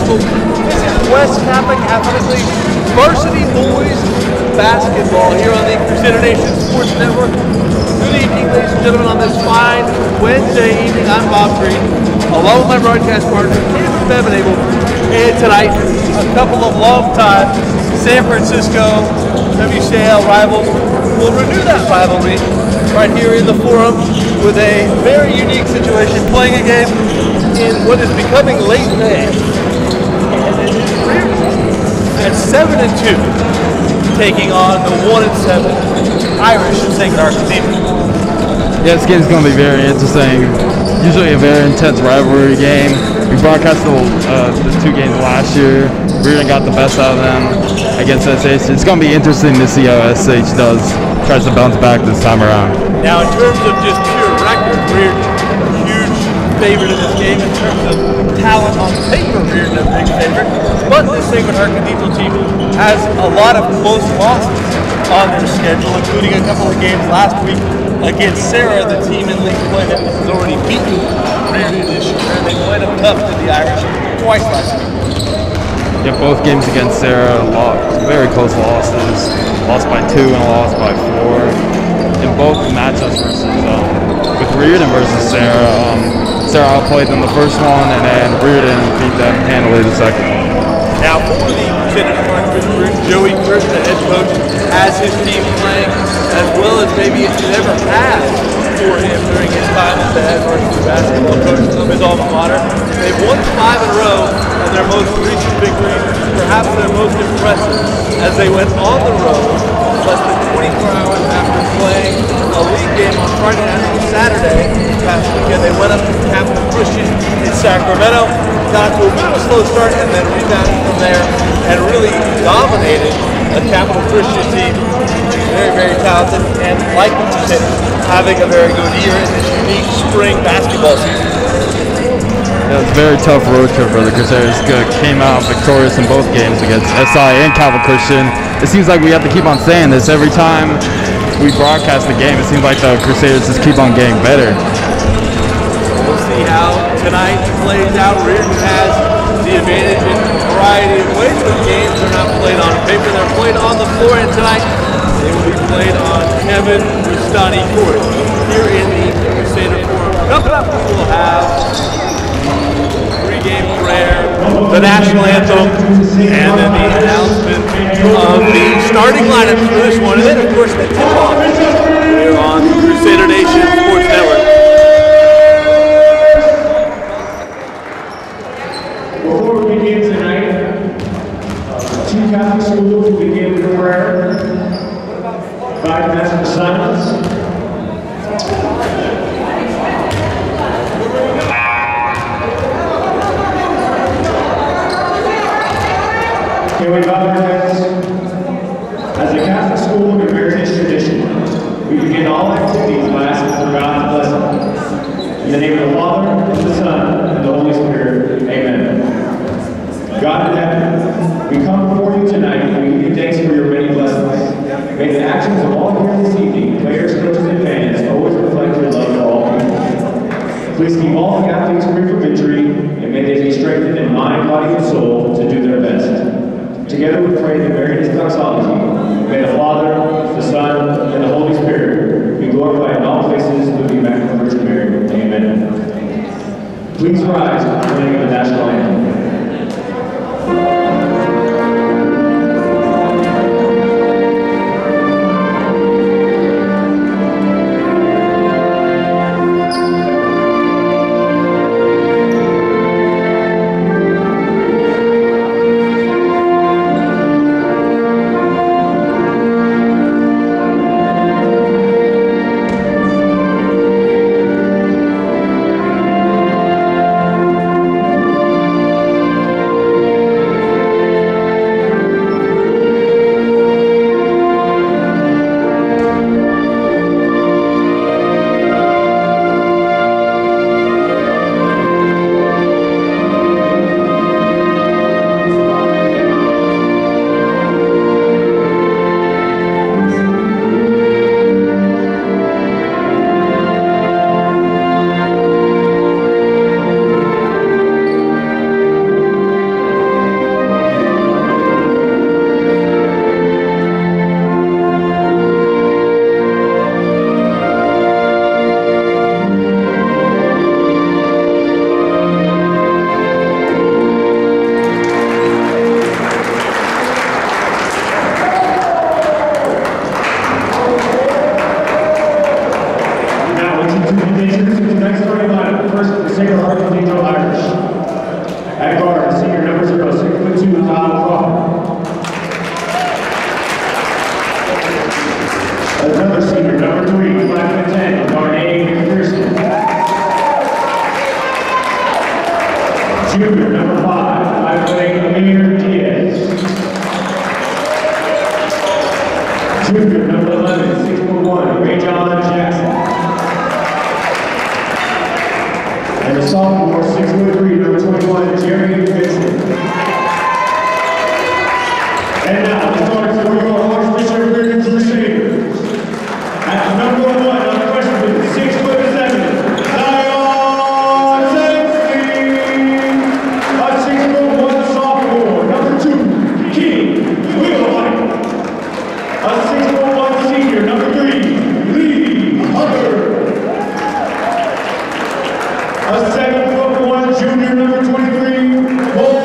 people. This is West Catholic Athletic League varsity boys basketball here on the Crusader Nation Sports Network. Good evening, ladies and gentlemen, on this fine Wednesday evening. I'm Bob Green, along with my broadcast partner, Cameron Bevan-Abel. And tonight, a couple of long-time San Francisco WCAL rivals will renew that rivalry right here in the Forum with a very unique situation, playing a game in what is becoming late May. And it is Riordan at 7-2, taking on the 1-7 Irish St. Archbishop. Yeah, this game's going to be very interesting. Usually a very intense rivalry game. We broadcast the two games last year. Riordan got the best out of them against SH. It's going to be interesting to see how SH tries to bounce back this time around. Now, in terms of just pure record, Riordan, huge favorite in this game. In terms of talent on paper, Riordan a big favorite. But this Sacred Heart Cathedral team has a lot of close losses on their schedule, including a couple of games last week against Sarah, the team in league play that has already beaten Riordan this year. And they played them tough to the Irish twice last week. Yeah, both games against Sarah, very close losses. Lost by 2 and lost by 4. In both matchups with Riordan versus Sarah, Sarah outplayed them the first one, and then Riordan beat them handily the second one. Now, for the Crusaders Archbishop, Joey Kirk, the head coach, has his team playing as well as maybe it's never had for him during his time as the head varsity basketball coach of his alma mater. They've won 5 in a row, and their most recent victory, perhaps their most impressive, as they went on the road less than 24 hours after playing a league game on Friday night and Saturday past weekend. They went up to Cathedral Christian in Sacramento, got to a bit of a slow start, and then rebounded from there and really dominated a Cathedral Christian team, which is very, very talented, and like what you said, having a very good year in this unique spring basketball season. Yeah, it's a very tough road trip for the Crusaders. Came out victorious in both games against SI and Cathedral Christian. It seems like we have to keep on saying this every time we broadcast the game. It seems like the Crusaders just keep on getting better. We'll see how tonight plays out. Riordan has the advantage in a variety of ways. The games are not played on paper, they're played on the floor, and tonight they will be played on Kevin Rustani Court here in the Crusader Forum. Coming up, we will have pre-game prayer, the national anthem, and then the announcement of the starting lineup for this one, and then of course the tip-off here on the Crusader Nation Sports Network. Before we begin tonight, 2 Catholic schools will begin with prayer. 5 minutes of silence. Can we bow our heads? As a Catholic school in heritage tradition, we begin all activities by asking for God's blessing. In the name of the Father, and the Son, and the Holy Spirit, amen. God in heaven, we come before you tonight and we give you thanks for your many blessings. May the actions of all here this evening, players, coaches, and fans, always reflect your love for all people. Please keep all the athletes free from injury, and may they be strengthened in mind, body, and soul to do their best. Together we pray the Marianist doxology. May the Father, the Son, and the Holy Spirit be glorified in all places through the Immaculate Virgin Mary. Amen. Please rise for the playing of the national anthem. another senior, number 3, 5'10", Darnay McPherson. Junior, number 5, 5'8", Amir Diaz. Junior, number 11, 6'1", Rajon Jackson. And the sophomore, 6'3", number 21, Jerry Vincent. And now, the starters for your Archbishop Lady Crusaders. At number 1, on freshman, 6'7", Zion Sensley. A 6'1" sophomore, number 2, King Wheelwright. A 6'1" senior, number 3, Lee Hubbard. A 7'1" junior, number 23, Paul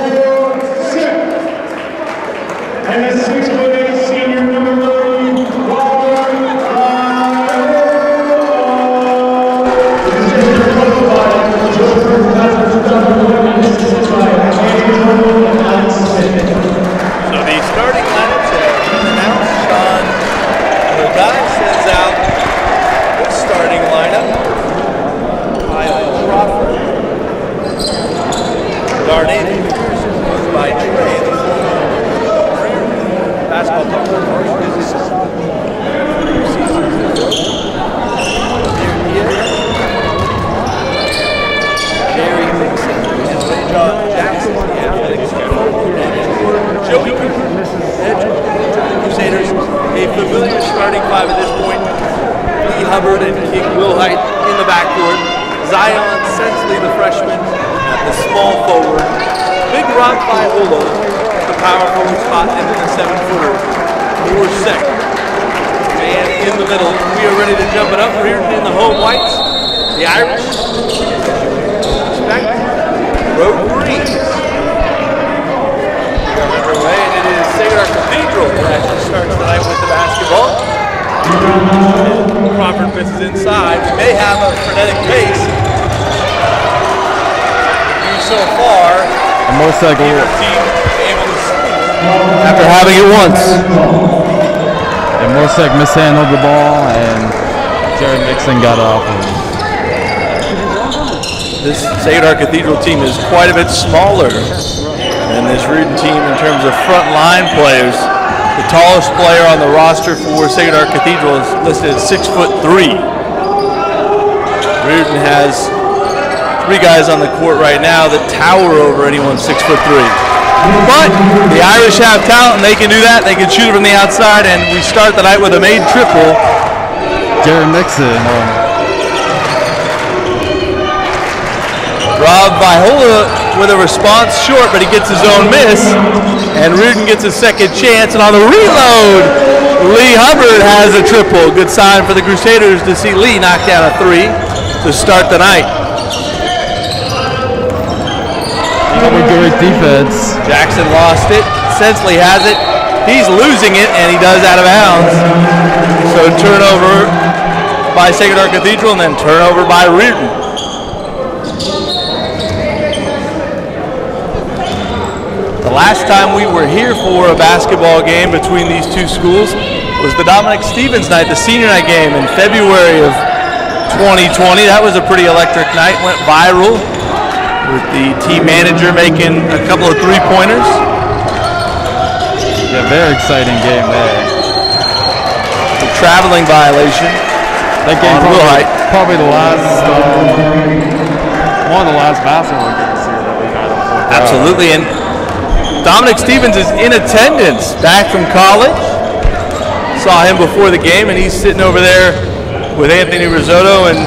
Sick. And a 6'8" senior, number 30, Robert So the starting lineups have been announced. Sean Riordan sends out the starting lineup. Kyle Crawford. Darnay McPherson goes by Trey. Basketball player for Archbishop. Jerry Dixon and Rajon Jackson, the athletics coach. Joey Crusaders, a familiar starting 5 at this point. Lee Hubbard and King Wheelwright in the backcourt. Zion Sensley, the freshman, at the small forward. Big Rock Viola, the power forward spot, and then the 7-footer, Morsek. Man in the middle. We are ready to jump it up. Riordan in the home whites. The Irish. Respect. Road Greens. Underway, and it is Cathedral that actually starts tonight with the basketball. Crawford misses inside. We may have a frenetic pace. So far, And Morsek either team able to score after having it once. And Morsek mishandled the ball, and Jared Mixon got off of him. This Cathedral team is quite a bit smaller than this Riordan team in terms of front line players. The tallest player on the roster for Cathedral is listed at 6'3". Riordan has 3 guys on the court right now that tower over anyone 6'3". But the Irish have talent and they can do that. They can shoot it from the outside, and we start the night with a made triple. Jared Mixon. Rob Viola with a response short, but he gets his own miss. And Riordan gets a second chance, and on the reload, Lee Hubbard has a triple. Good sign for the Crusaders to see Lee knock down a 3 to start the night. Great defense. Jackson lost it. Sensley has it. He's losing it, and he does out of bounds. So turnover by Cathedral, and then turnover by Riordan. The last time we were here for a basketball game between these two schools was the Dominic Stevens night, the senior night game in February of 2020. That was a pretty electric night, went viral with the team manager making a couple of 3-pointers. Yeah, very exciting game there. A traveling violation. That game on Wheelwright. Probably the last, one of the last basketball games here that we had. Absolutely, and Dominic Stevens is in attendance, back from college. Saw him before the game, and he's sitting over there with Anthony Risotto and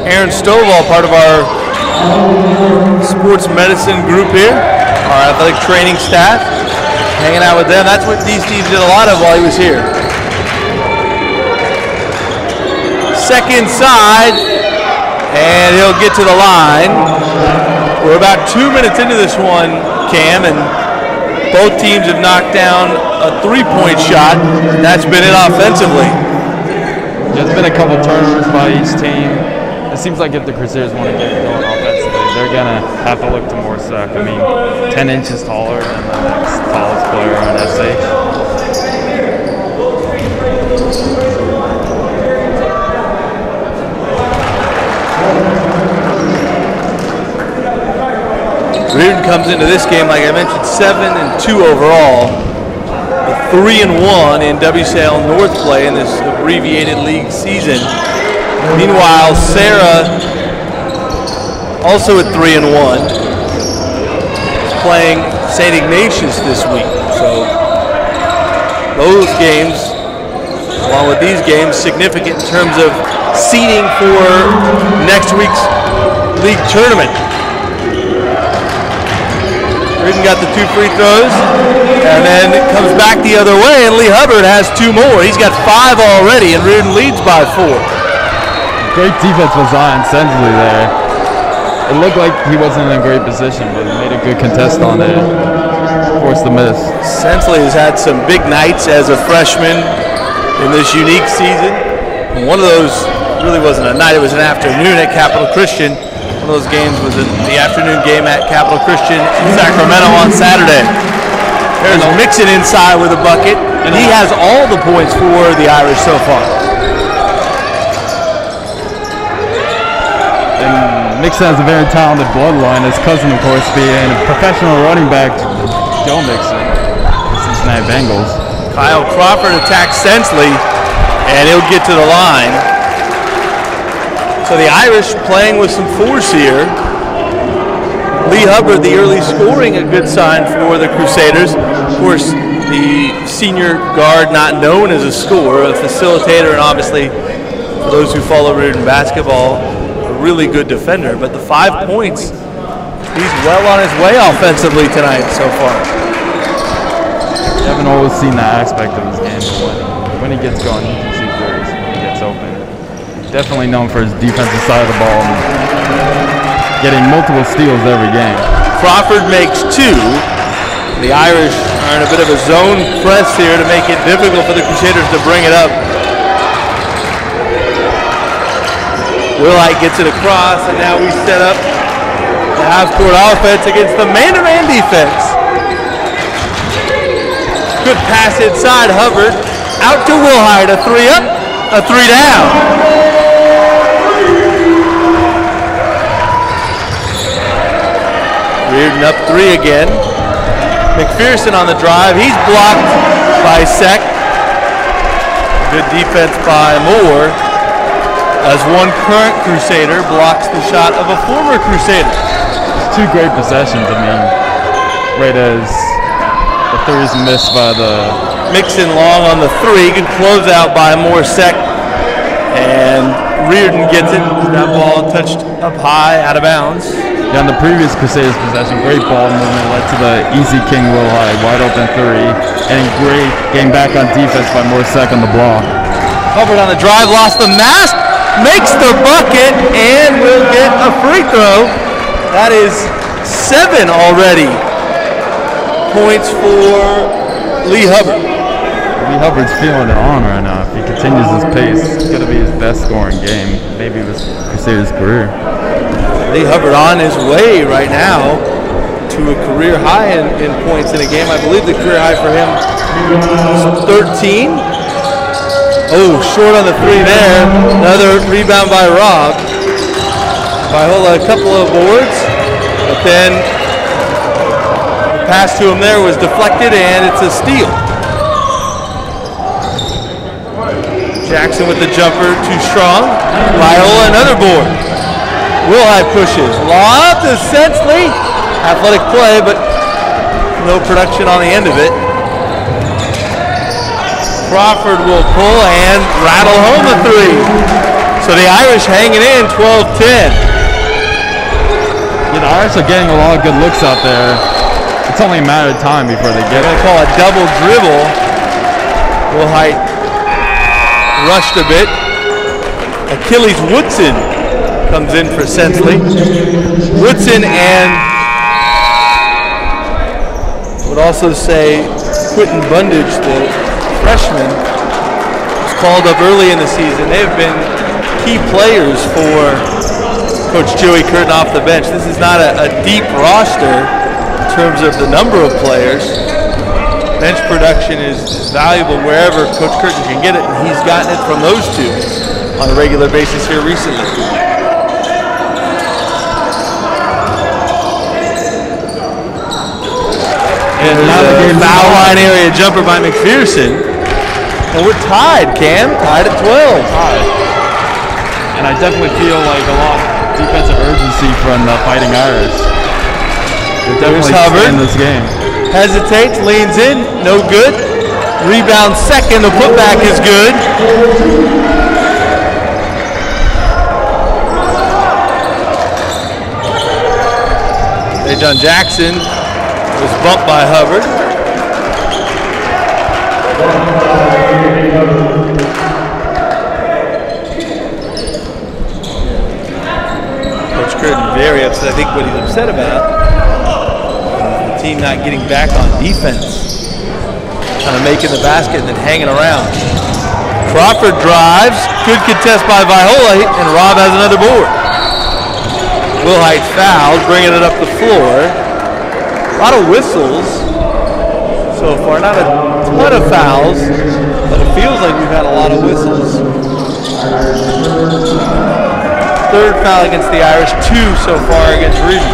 Aaron Stovall, part of our sports medicine group here, our athletic training staff, hanging out with them. That's what D. Steve did a lot of while he was here. Second side, and he'll get to the line. We're about 2 minutes into this one, Cam, and both teams have knocked down a 3-point shot. That's been it offensively. There's been a couple turnovers by each team. It seems like if the Crusaders want to get going offensively, they're going to have to look to Morsek. I mean, 10 inches taller than the next tallest player on SH. comes into this game, like I mentioned, 7-2 overall. 3-1 in WCL North play in this abbreviated league season. Meanwhile, Sarah, also at 3-1, is playing St. Ignatius this week. So those games, along with these games, significant in terms of seeding for next week's league tournament. Riordan got the 2 free throws, and then it comes back the other way, and Lee Hubbard has 2 more. He's got 5 already, and Riordan leads by 4. Great defense by Zion Sensley there. It looked like he wasn't in a great position, but he made a good contest on it. Forced the miss. Sensley has had some big nights as a freshman in this unique season. And one of those really wasn't a night, it was an afternoon at Capital Christian. One of those games was the afternoon game at Capital Christian in Sacramento on Saturday. There's Mixon inside with a bucket, and he has all the points for the Irish so far. And Mixon has a very talented bloodline. His cousin, of course, being a professional running back, Joe Mixon, the Cincinnati Bengals. Kyle Crawford attacks Sensley, and he'll get to the line. So the Irish playing with some force here. Lee Hubbard, the early scoring, a good sign for the Crusaders. Of course, the senior guard not known as a scorer, a facilitator, and obviously, for those who follow Riordan basketball, a really good defender. But the 5 points, he's well on his way offensively tonight so far. I haven't always seen that aspect of his game, but when he gets going, he can shoot threes when he gets open. Definitely known for his defensive side of the ball and getting multiple steals every game. Crawford makes 2. The Irish are in a bit of a zone press here to make it difficult for the Crusaders to bring it up. Willite gets it across, and now we set up the half-court offense against the man-to-man defense. Good pass inside, Hubbard. Out to Wilhite, a 3 up, a 3 down. Riordan up 3 again. McPherson on the drive. He's blocked by Sek. Good defense by Moore as one current Crusader blocks the shot of a former Crusader. It's 2 great possessions. I mean, right as the 3 is missed by the Mixon long on the 3. Good closeout by Moore Sek. And Riordan gets it. That ball touched up high, out of bounds. Yeah, on the previous Crusaders possession, great ball movement led to the easy King Wilhite, wide open 3, and great game back on defense by Morsek on the block. Hubbard on the drive, lost the mask, makes the bucket, and will get a free throw. That is 7 already. Points for Lee Hubbard. Lee Hubbard's feeling it on right now. If he continues his pace, it's going to be his best scoring game, maybe of his Crusaders career. Lee Hubbard on his way right now to a career high in points in a game. I believe the career high for him is 13. Oh, short on the 3 there. Another rebound by Rob. Viola, a couple of boards, but then the pass to him there was deflected, and it's a steal. Jackson with the jumper, too strong. Viola, another board. Wilhite pushes. Lob to Sensley. Athletic play, but no production on the end of it. Crawford will pull and rattle home the 3. So the Irish hanging in 12-10. Yeah, the Irish are getting a lot of good looks out there. It's only a matter of time before they get it. They're going to call a double dribble. Wilhite rushed a bit. Achilles Woodson comes in for Sensley. Woodson and would also say Quentin Bundage, the freshman, was called up early in the season. They've been key players for Coach Joey Curtin off the bench. This is not a deep roster in terms of the number of players. Bench production is valuable wherever Coach Curtin can get it, and he's gotten it from those 2 on a regular basis here recently. And now the game's foul on. line area jumper by McPherson. And we're tied, Cam. Tied at 12. Tied. And I definitely feel like a lot of defensive urgency from the Fighting Irish. They're definitely Hubbard. in this game. Hesitates, leans in, no good. Rebound second, the putback is good. John Jackson was bumped by Hubbard. Coach Curtin very upset. I think what he's upset about is the team not getting back on defense. Kind of making the basket and then hanging around. Crawford drives. Good contest by Viola, and Rob has another board. Wilhite fouled, bringing it up the floor. A lot of whistles so far. Not a ton of fouls, but it feels like we've had a lot of whistles. Third foul against the Irish, 2 so far against Riordan.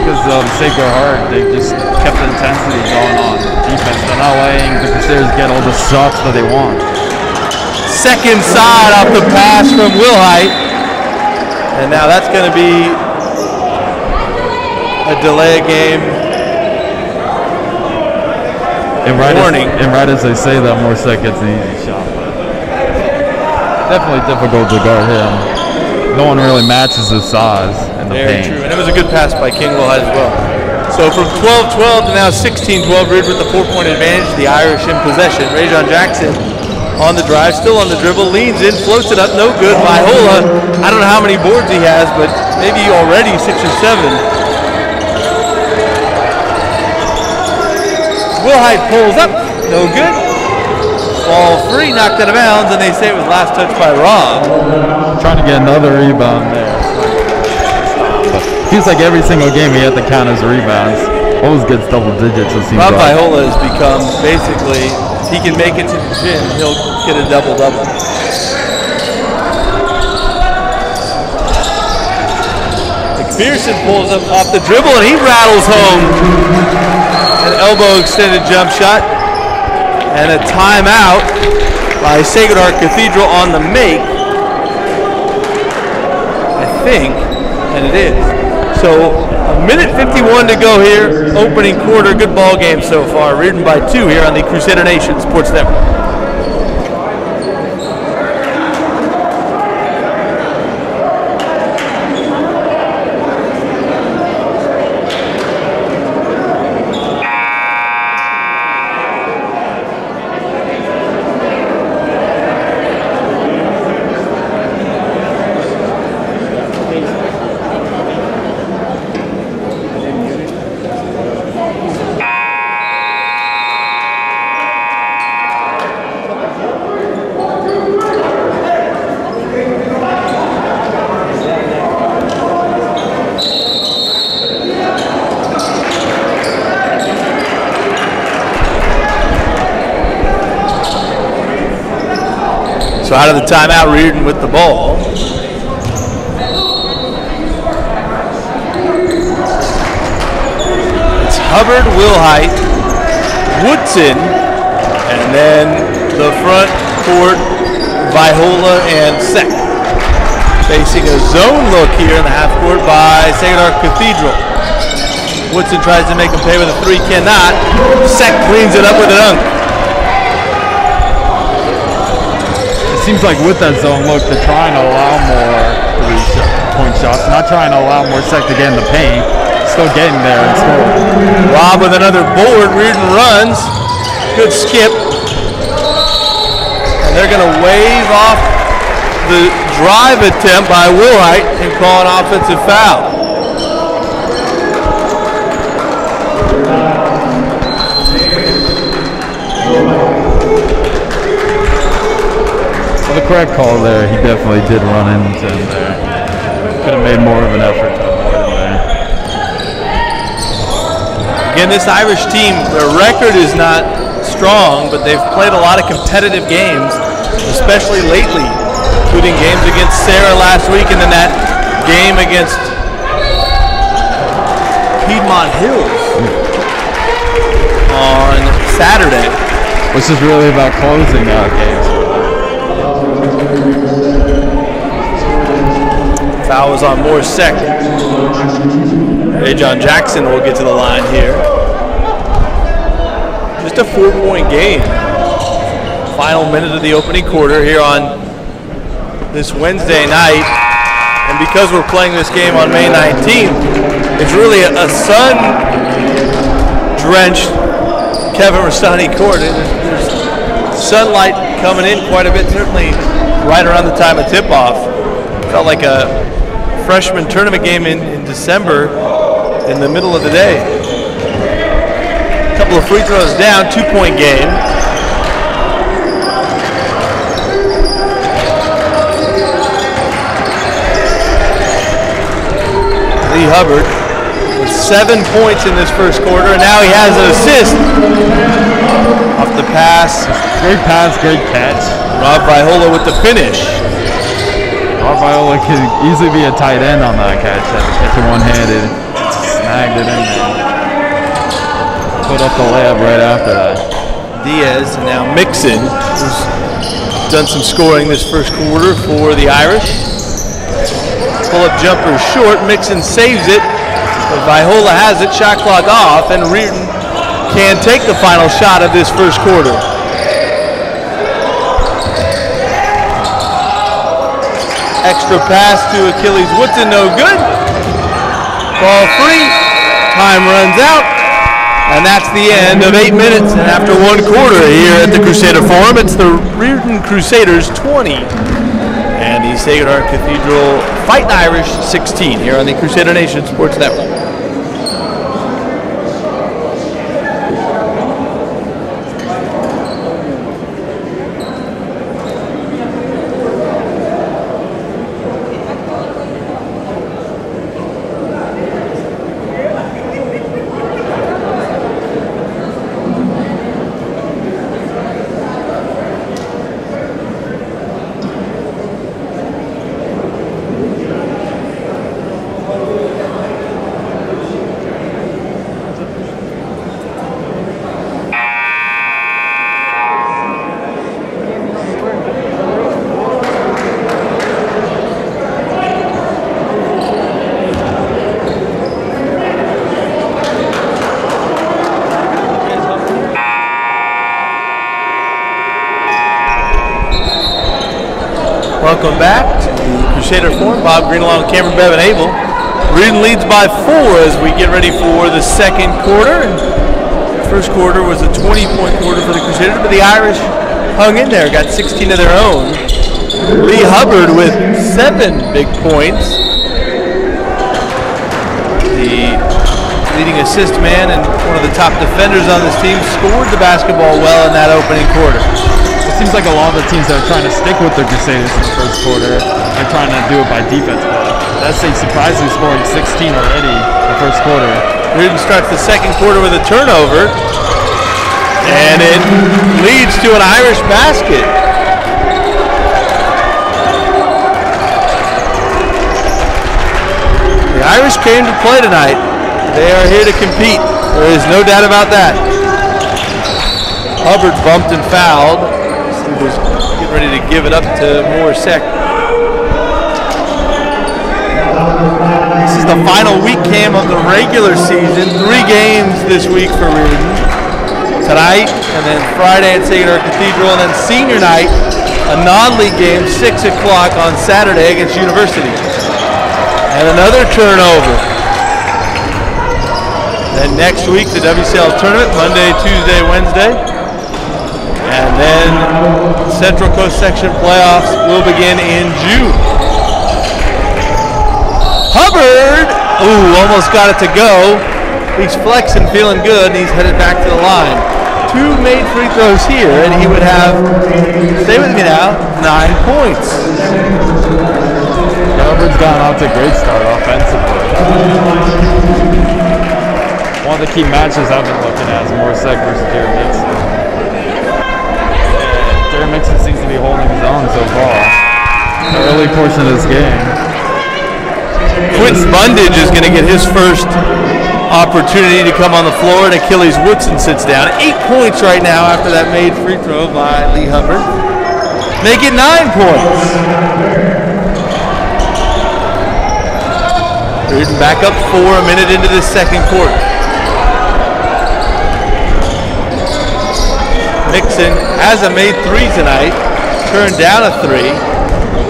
Because Sacred Heart, they just kept the intensity going on defense. They're not letting the Crusaders get all the shots that they want. Second side off the pass from Wilhite. And now that's going to be a delay game warning. And right as they say that, Morset gets an easy shot. But definitely difficult to guard him. No one really matches his size in the Very paint. true. And it was a good pass by King Wilhite as well. So from 12-12 to now 16-12, Riordan with the 4-point advantage. The Irish in possession. Riordan Jackson on the drive, still on the dribble, leans in, floats it up, no good. Viola, I don't know how many boards he has, but maybe already 6 or 7. Wilhite pulls up, no good. Ball free, knocked out of bounds, and they say it was last touched by Rob. Trying to get another rebound there. But feels like every single game he had to count his rebounds. Always gets double digits. Rob Viola has become basically, if he can make it to the gym, he'll get a double-double. McPherson pulls up off the dribble and he rattles home. An elbow extended jump shot. And a timeout by Sacred Heart Cathedral on the make. I think, and it is. So a minute 51 to go here. Opening quarter, good ball game so far. Riordan by 2 here on the Crusader Nation Sports Network. So out of the timeout, Riordan with the ball. It's Hubbard, Wilhite, Woodson, and then the front court, Viola and Sek. Facing a zone look here in the half court by Sacred Heart Cathedral. Woodson tries to make him pay with a 3, cannot. Sek cleans it up with a dunk. Seems like with that zone look, they're trying to allow more 3-point shots, not trying to allow more Sek to get in the paint, still getting there and scoring. Rob with another board, Riordan runs, good skip, and they're going to wave off the drive attempt by Wilhite and call an offensive foul. Well, the correct call there, he definitely did run into him there. Could have made more of an effort to avoid him there. Again, this Irish team, their record is not strong, but they've played a lot of competitive games, especially lately, including games against Sarah last week and then that game against Piedmont Hills. on Saturday. Which is really about closing out games. Foul was on Moore's second. John Jackson will get to the line here. Just a 4-point game. Final minute of the opening quarter here on this Wednesday night. And because we're playing this game on May 19th, it's really a sun-drenched Kevin Rastani court. There's sunlight coming in quite a bit, certainly right around the time of tip-off. Felt like a freshman tournament game in December in the middle of the day. A couple of free throws down, 2-point game. Lee Hubbard with 7 points in this first quarter, and now he has an assist off the pass. Great pass, great catch. Rob Viola with the finish. Rob Viola could easily be a tight end on that catch. Had to catch it one-handed, snagged it in there. Put up the layup right after that. Diaz and now Mixon, who's done some scoring this first quarter for the Irish. Pull-up jumper short, Mixon saves it, but Viola has it, shot clock off, and Riordan can take the final shot of this first quarter. Extra pass to Achilles Woodson, no good. Ball free, time runs out, and that's the end of 8 minutes. And after one quarter here at the Crusader Forum, it's the Riordan Crusaders 20. And the Sacred Heart Cathedral Fighting Irish 16 here on the Crusader Nation Sports Network. Welcome back to the Crusader Forum. Bob Green along with Cameron Bevan Abel. Riordan leads by 4 as we get ready for the second quarter. The first quarter was a 20-point quarter for the Crusaders, but the Irish hung in there, got 16 of their own. Lee Hubbard with 7 big points. The leading assist man and one of the top defenders on this team scored the basketball well in that opening quarter. It seems like a lot of the teams that are trying to stick with the Crusaders in the first quarter are trying to do it by defense. But that's surprisingly scoring 16 already the first quarter. Riordan starts the second quarter with a turnover, and it leads to an Irish basket. The Irish came to play tonight. They are here to compete. There is no doubt about that. Hubbard bumped and fouled. He was getting ready to give it up to Morsek. This is the final week game of the regular season. 3 games this week for Riordan. Tonight, and then Friday at Sacred Heart Cathedral, and then senior night, a non-league game, 6 o'clock on Saturday against University. And another turnover. Then next week, the WCL tournament, Monday, Tuesday, Wednesday. And then Central Coast Section playoffs will begin in June. Hubbard, almost got it to go. He's flexing, feeling good, and he's headed back to the line. 2 made free throws here, and he would have, stay with me now, 9 points. Hubbard's gotten off to a great start offensively. One of the key matches I've been looking at is Morsek versus Jerry Mixon. Jerry Mixon seems to be holding his own so far. The early portion of this game. Quentin Bundage is going to get his first opportunity to come on the floor, and Achilles Woodson sits down. 8 points right now after that made free throw by Lee Hubbard. Make it 9 points. Riordan back up 4 a minute into the second quarter. Mixon hasn't made 3 tonight. Turned down a 3.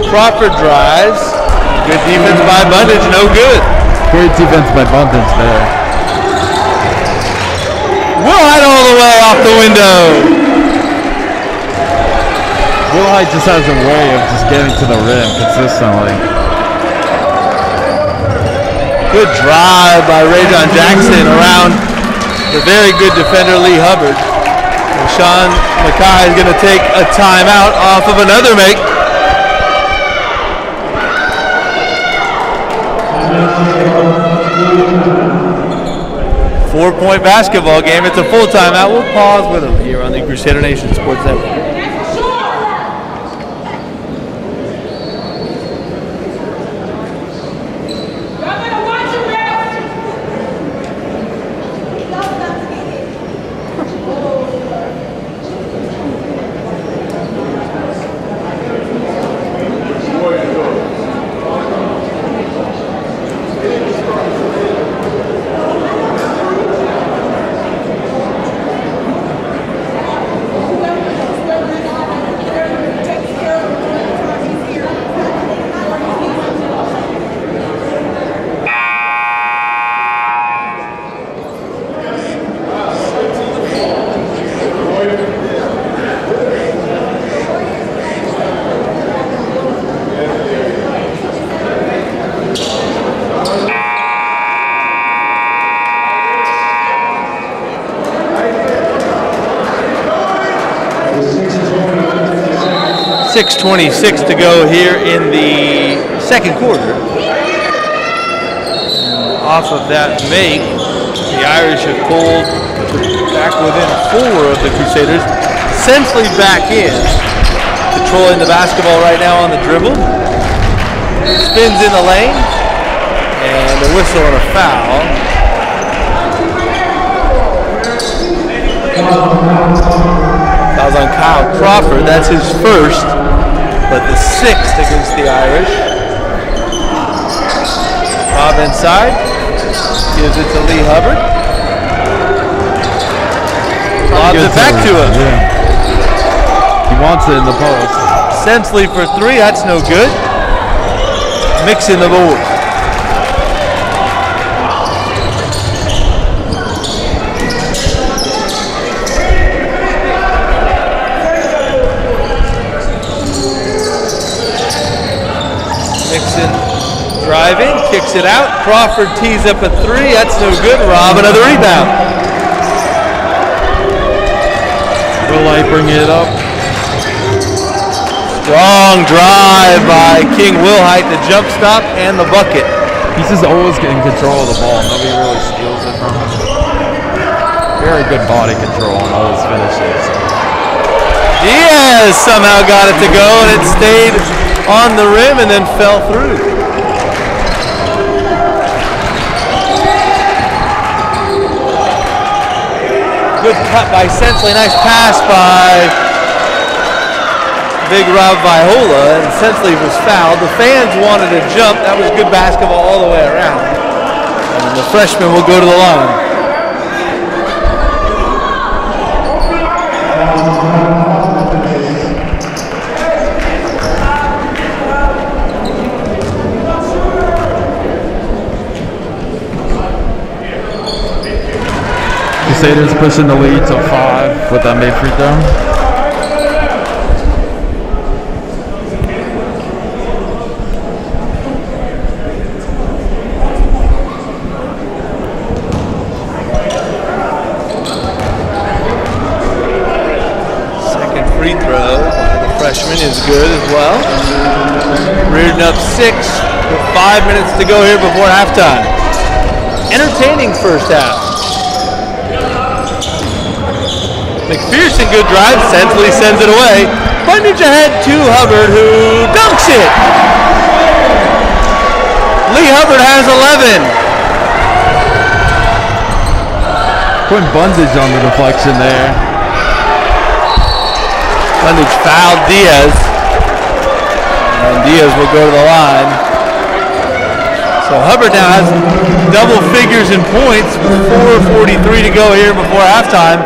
Crawford drives. Good defense by Bundage, no good. Great defense by Bundage there. Wilhite all the way off the window. Wilhite just has a way of just getting to the rim consistently. Good drive by Riordan Jackson around the very good defender Lee Hubbard. And Sean Mackay is going to take a timeout off of another make. Four-point basketball game. It's a full timeout. We'll pause with them here on the Crusader Nation Sports Network. .26 to go here in the second quarter. And off of that make, the Irish have pulled back within 4 of the Crusaders. Essentially back in, controlling the basketball right now on the dribble. Spins in the lane, and a whistle and a foul. Foul's on Kyle Crawford. That's his first, but the 6th against the Irish. Bob inside, gives it to Lee Hubbard. Lobs it back to him. Yeah. He wants it in the post. Sensley for 3, that's no good. Mixing the board. Mixon driving, kicks it out. Crawford tees up a 3. That's no good. Rob, another rebound. Wilhite bringing it up. Strong drive by King Wilhite, the jump stop and the bucket. He's just always getting control of the ball. Nobody really steals it from him. Very good body control on all his finishes. Diaz somehow got it to go, and it stayed on the rim and then fell through. Good cut by Sensley. Nice pass by Big Rob Viola, and Sensley was fouled. The fans wanted a jump. That was good basketball all the way around. And the freshman will go to the line. Crusaders pushing the lead to 5 with that made free throw. Second free throw by the freshman is good as well. Riordan up 6 with 5 minutes to go here before halftime. Entertaining first half. McPherson, good drive. Sensley sends it away. Bundage ahead to Hubbard, who dunks it. Lee Hubbard has 11. putting bondage on the deflection there. Bondage fouled Diaz. And Diaz will go to the line. So Hubbard now has double figures in points with 4:43 to go here before halftime.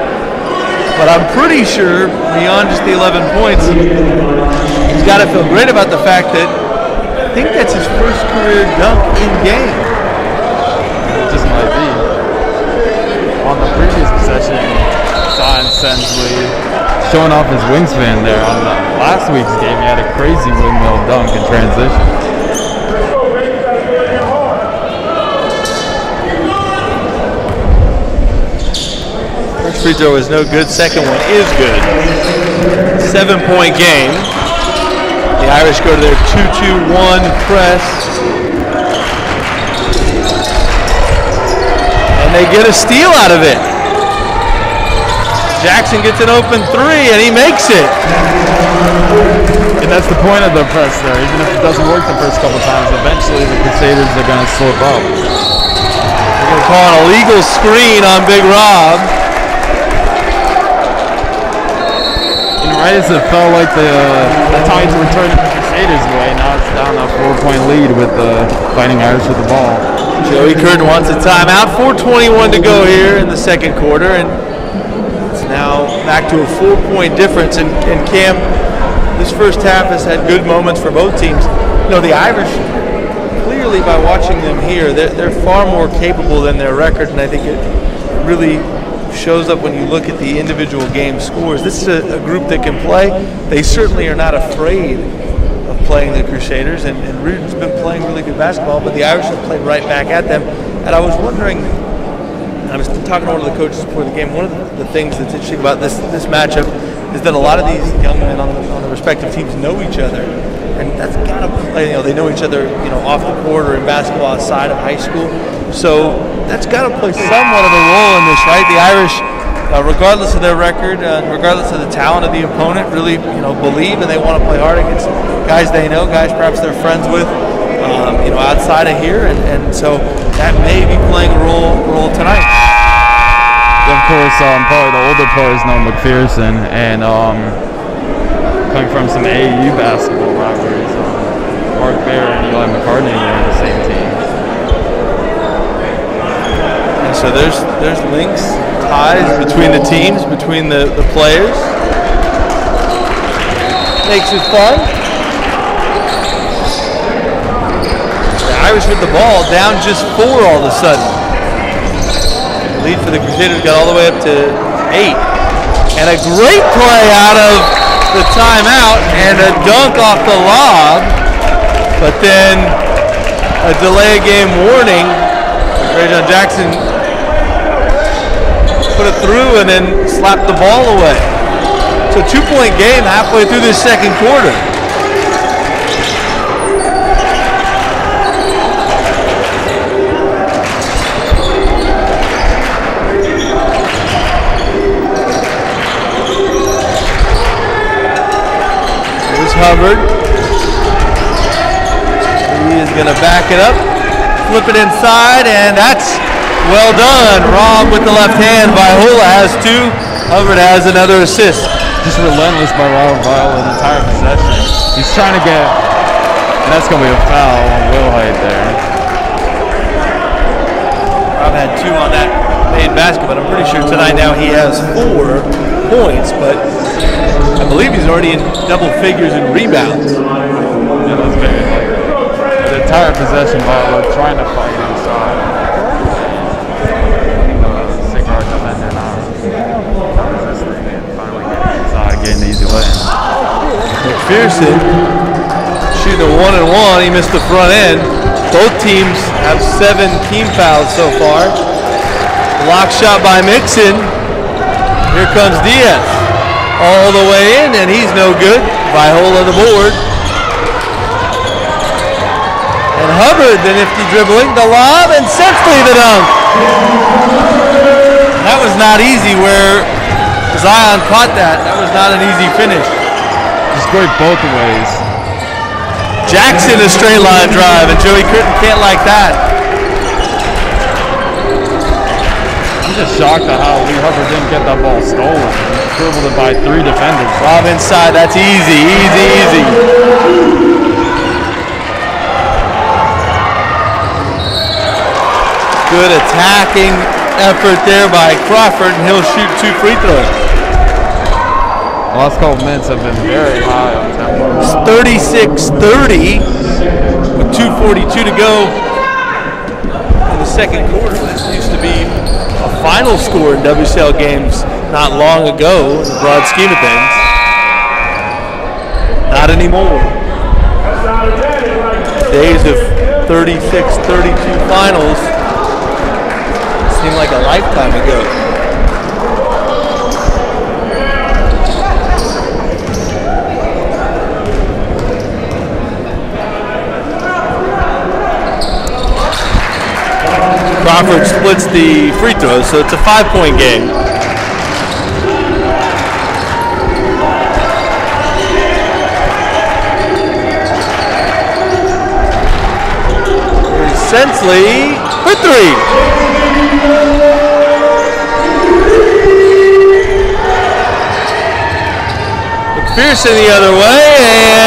But I'm pretty sure beyond just the 11 points, he's got to feel great about the fact that I think that's his first career dunk in game. It just might be. On the previous possession, Zion Sensley showing off his wingspan there. On the last week's game, he had a crazy windmill dunk in transition. First free throw is no good. Second one is good. 7-point game. The Irish go to their 2-2-1 press. And they get a steal out of it. Jackson gets an open three, and he makes it. And that's the point of the press there. Even if it doesn't work the first couple times, eventually the Crusaders are going to slip up. They're going to call an illegal screen on Big Rob. And right as it felt like the Tides were turning the Crusaders' way, now it's down a 4-point lead with the Fighting Irish with the ball. Joey Curtin wants a timeout. 4:21 to go here in the second quarter, and it's now back to a 4-point difference. And Cam, this first half has had good moments for both teams. You know, the Irish, clearly by watching them here, they're far more capable than their record, and I think it really shows up when you look at the individual game scores. This is a group that can play. They certainly are not afraid of playing the Crusaders, and Riordan's been playing really good basketball, but the Irish have played right back at them. And I was wondering, I was talking to one of the coaches before the game, one of the things that's interesting about this matchup is that a lot of these young men on the respective teams know each other, and that's got to play, they know each other, off the court or in basketball outside of high school. So that's got to play somewhat of a role in this, right? The Irish, regardless of their record, regardless of the talent of the opponent, really, believe and they want to play hard against guys they know, guys perhaps they're friends with, outside of here, and so that may be playing a role tonight. Of course, probably the older players know McPherson, and coming from some AAU basketball rivalries, Mark Bear and Eli McCartney are on the same team. And so there's links, ties between the teams, between the players. Makes it fun. The Irish with the ball, down just 4 all of a sudden. The lead for the Crusaders got all the way up to 8. And a great play out of the timeout and a dunk off the lob. But then a delay game warning. Riordan Jackson put it through and then slapped the ball away. So 2-point game halfway through this second quarter. Hubbard. He is going to back it up, flip it inside, and that's well done. Rob with the left hand. Viola has 2. Hubbard has another assist. Just relentless by Robert Viola the entire possession. He's trying to get, and that's going to be a foul on Wilhite there. Rob had 2 on that made basket, but I'm pretty sure tonight now he has 4 points, but I believe he's already in double figures in rebounds. Yeah, that's very likely. The entire possession, Viola trying to fight inside. Cigar defender now resisting and finally getting inside, getting the easy lay. McPherson shooting a 1-and-1. He missed the front end. Both teams have 7 team fouls so far. Block shot by Mixon. Here comes Diaz. All the way in, and he's no good. Viola the board. And Hubbard, the nifty dribbling, the lob, and Sensley the dunk. That was not easy where Zion caught that. That was not an easy finish. Just great both ways. Jackson a straight line drive, and Joey Curtin can't like that. I'm just shocked at how Lee Hubbard didn't get that ball stolen. He dribbled it by 3 defenders. Rob inside, that's easy, easy, easy. Good attacking effort there by Crawford, and he'll shoot 2 free throws. The last couple minutes have been very high on tempo. It's 36-30 with 2:42 to go in the second quarter. This used to be a final score in WCL games not long ago in the broad scheme of things. Not anymore. Days of 36-32 finals seem like a lifetime ago. Crawford splits the free throws, so it's a 5-point game. Here's Sensley for 3. McPherson the other way,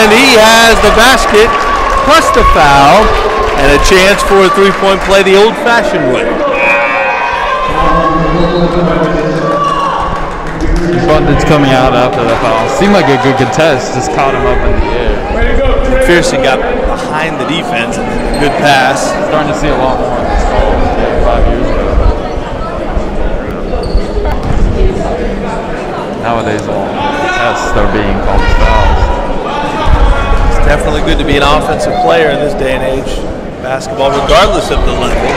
and he has the basket plus the foul. And a chance for a 3-point play the old-fashioned way. Abundance coming out after the foul. Seemed like a good contest, just caught him up in the air. McPherson got behind the defense. Good pass. Starting to see a lot more of this call than 5 years ago. Nowadays, all contests are being called as fouls. It's definitely good to be an offensive player in this day and age. Basketball, regardless of the level.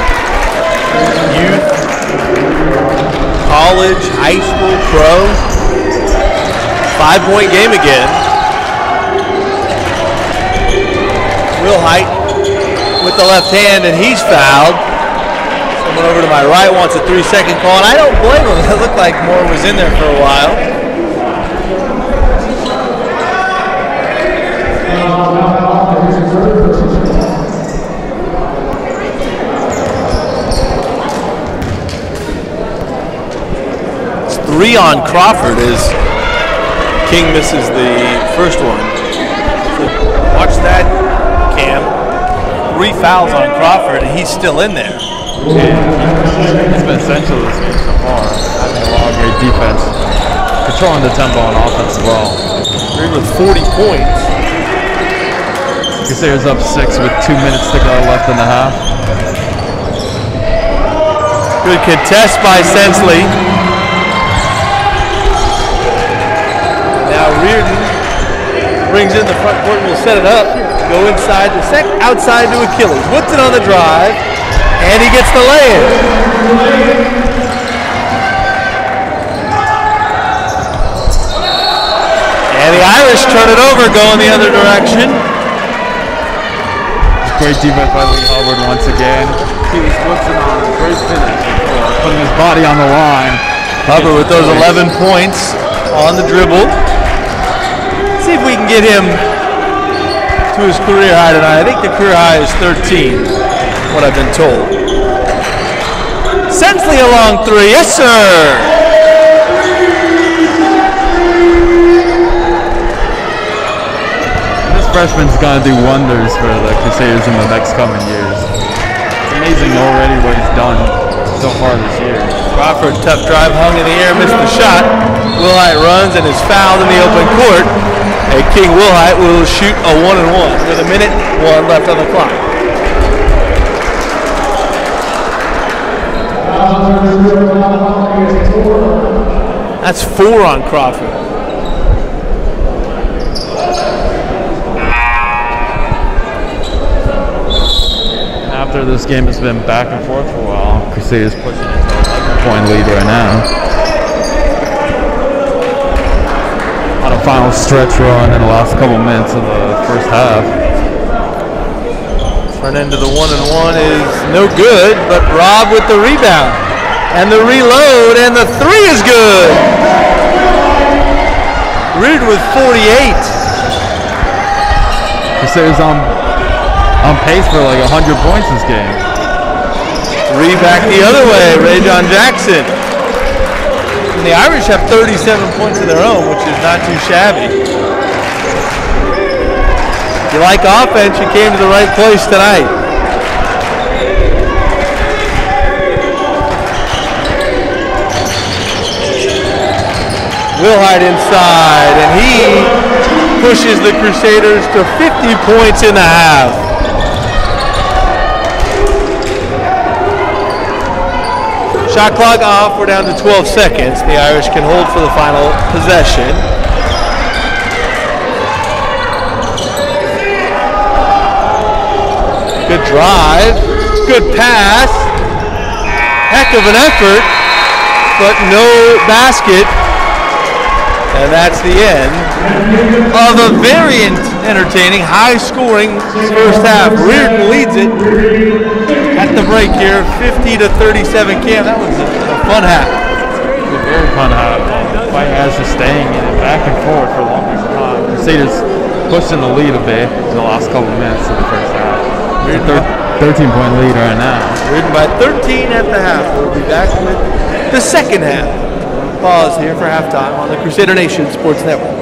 Youth, college, high school, pro. 5-point game again. Wilhite with the left hand, and he's fouled. Someone over to my right wants a 3-second call, and I don't blame him. It looked like Moore was in there for a while. It's 3 on Crawford as King misses the first one. So watch that, Cam. 3 fouls on Crawford, and he's still in there. He's been essential this game so far. Having a lot of great defense. Controlling the tempo on offense as well. With 40 points. Crusaders up 6 with 2 minutes to go left in the half. Good contest by Sensley. Now Riordan brings in the front court and will set it up. Go inside to outside to Achilles. Puts it on the drive, and he gets the lay-in. And the Irish turn it over, going the other direction. Great defense by Lee Hubbard once again. He was blitzing on a great finish, putting his body on the line. Hubbard with those 11 points on the dribble. See if we can get him to his career high tonight. I think the career high is 13, what I've been told. Sensley a long 3, yes sir! Freshman's gonna do wonders for the Crusaders in the next coming years. It's amazing already what he's done so far this year. Crawford, tough drive, hung in the air, missed the shot. Wilhite runs and is fouled in the open court. And King Wilhite will shoot a 1-and-1 with 1:01 left on the clock. That's 4 on Crawford. After this game has been back and forth for a while, Crusaders pushing into a 11-point lead right now. On a final stretch run in the last couple minutes of the first half. Run into the 1-and-1 is no good, but Rob with the rebound. And the reload, and the 3 is good. Riordan with 48. Crusaders on pace for like 100 points this game. 3 back the other way, Riordan Jackson. And the Irish have 37 points of their own, which is not too shabby. If you like offense, you came to the right place tonight. Wilhite inside, and he pushes the Crusaders to 50 points in the half. Shot clock off, we're down to 12 seconds. The Irish can hold for the final possession. Good drive, good pass, heck of an effort, but no basket. And that's the end of a very entertaining, high-scoring first half. Riordan leads it at the break here, 50-37. Cam, that was a fun half. A very fun half. Fight has just staying in it back and forth for a long period of time. Crusaders pushing the lead a bit in the last couple of minutes of the first half. It's a 13-point lead right now. Riordan by 13 at the half. We'll be back with the second half. Pause here for halftime on the Crusader Nation Sports Network.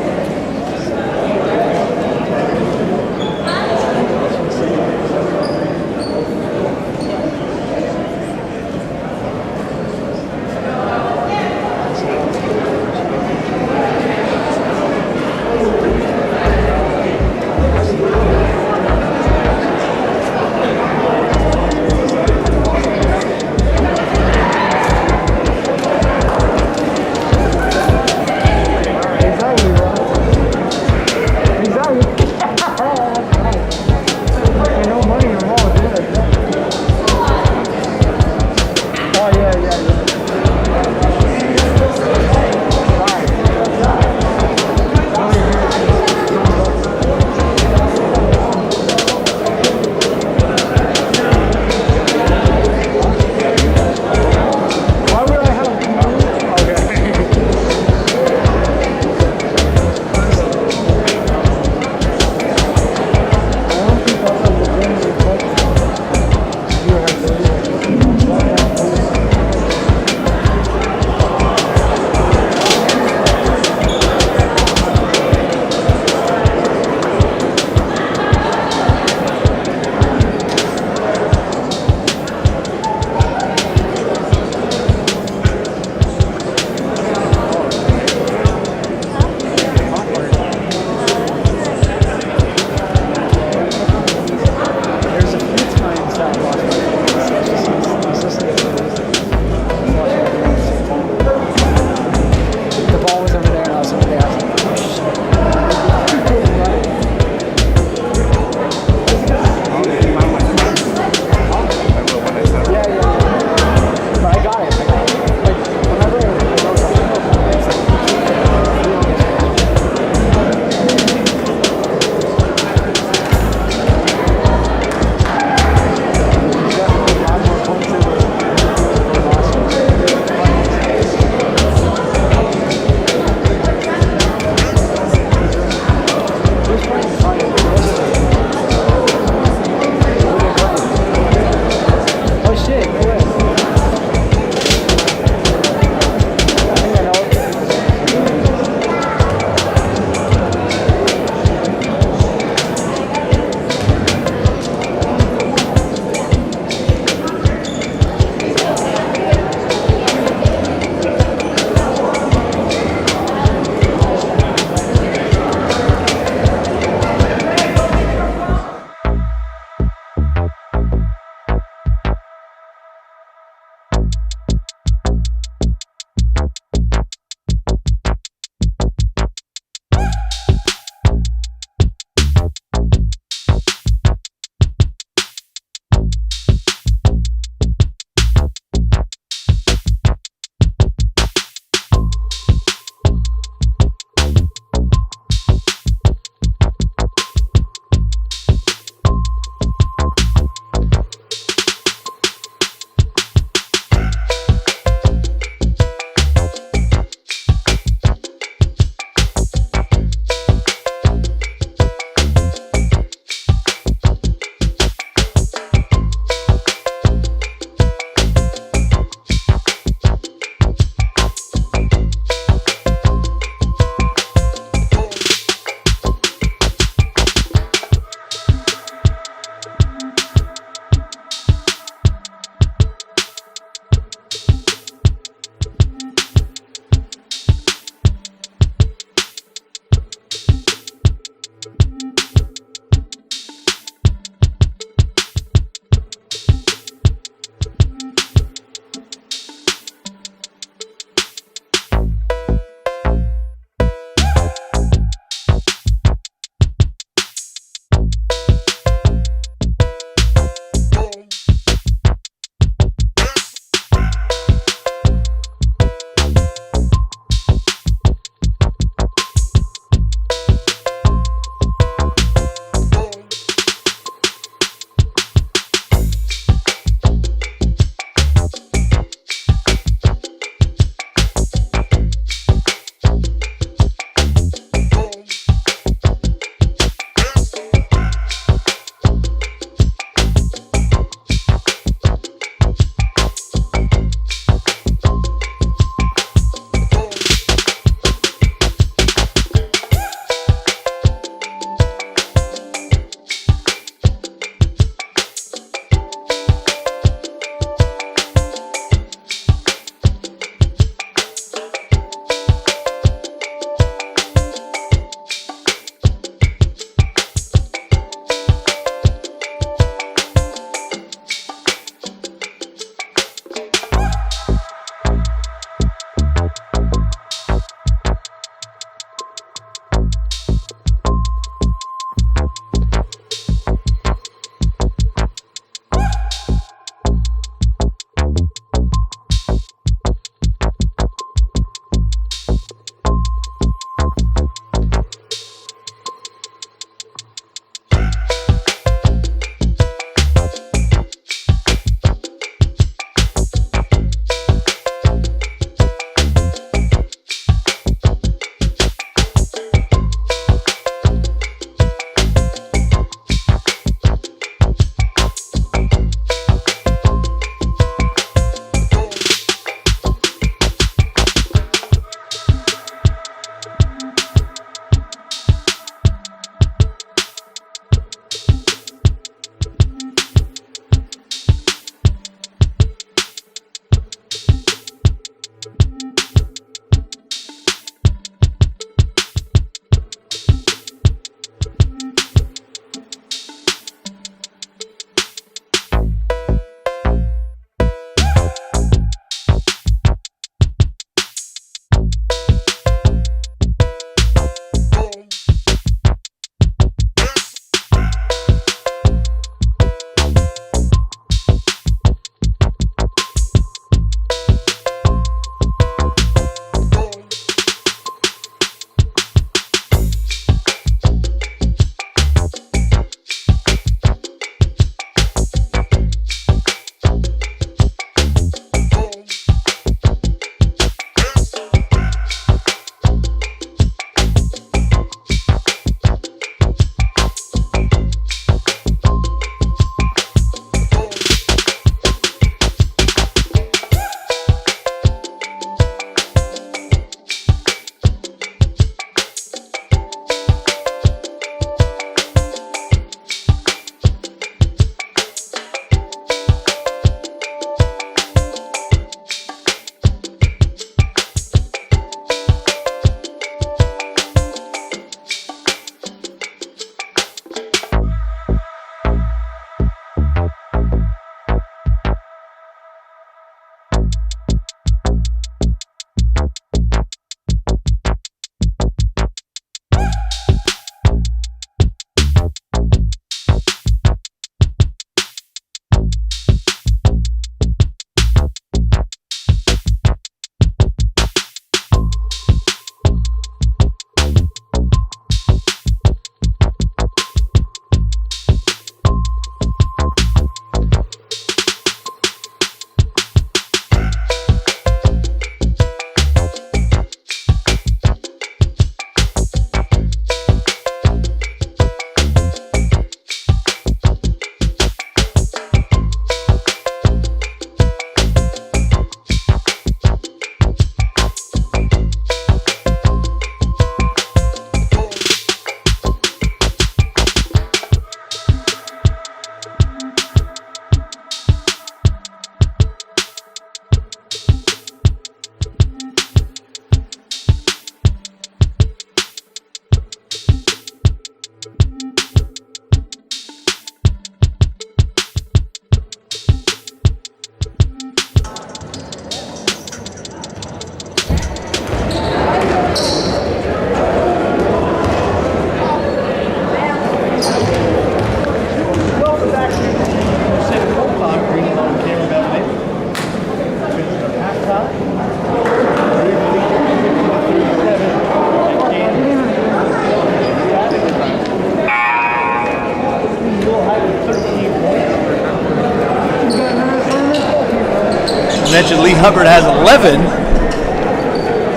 I mentioned Lee Hubbard has 11.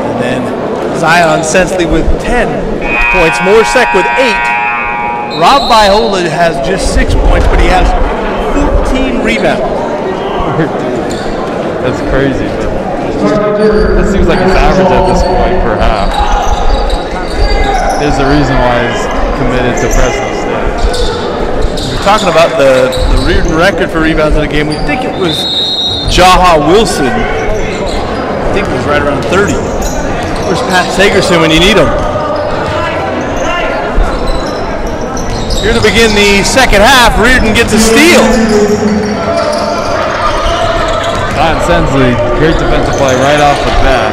And then Zion Sensley with 10 points. Morsek with 8. Rob Viola has just 6 points, but he has 14 rebounds. That's crazy, but that seems like his average at this point per half. There's a reason why he's committed to Fresno State. We're talking about the Riordan record for rebounds in a game. We think it was Jaha Wilson. I think it was right around 30. Where's Pat Sagerson when you need him? Here to begin the second half, Riordan gets a steal. Zion Sensley, great defensive play right off the bat.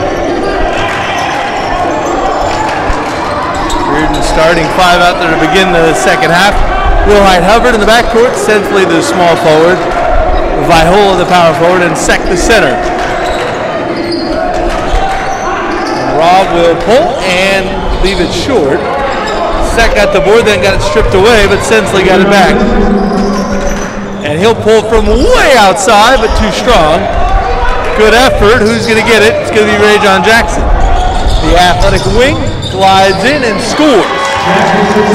Riordan starting 5 out there to begin the second half. Wilhite Hubbard in the backcourt, Sensley the small forward, Viola the power forward, and Sek the center. Rob will pull and leave it short. Sek got the board, then got it stripped away, but Sensley got it back. And he'll pull from way outside, but too strong. Good effort. Who's going to get it? It's going to be Ray John Jackson. The athletic wing glides in and scores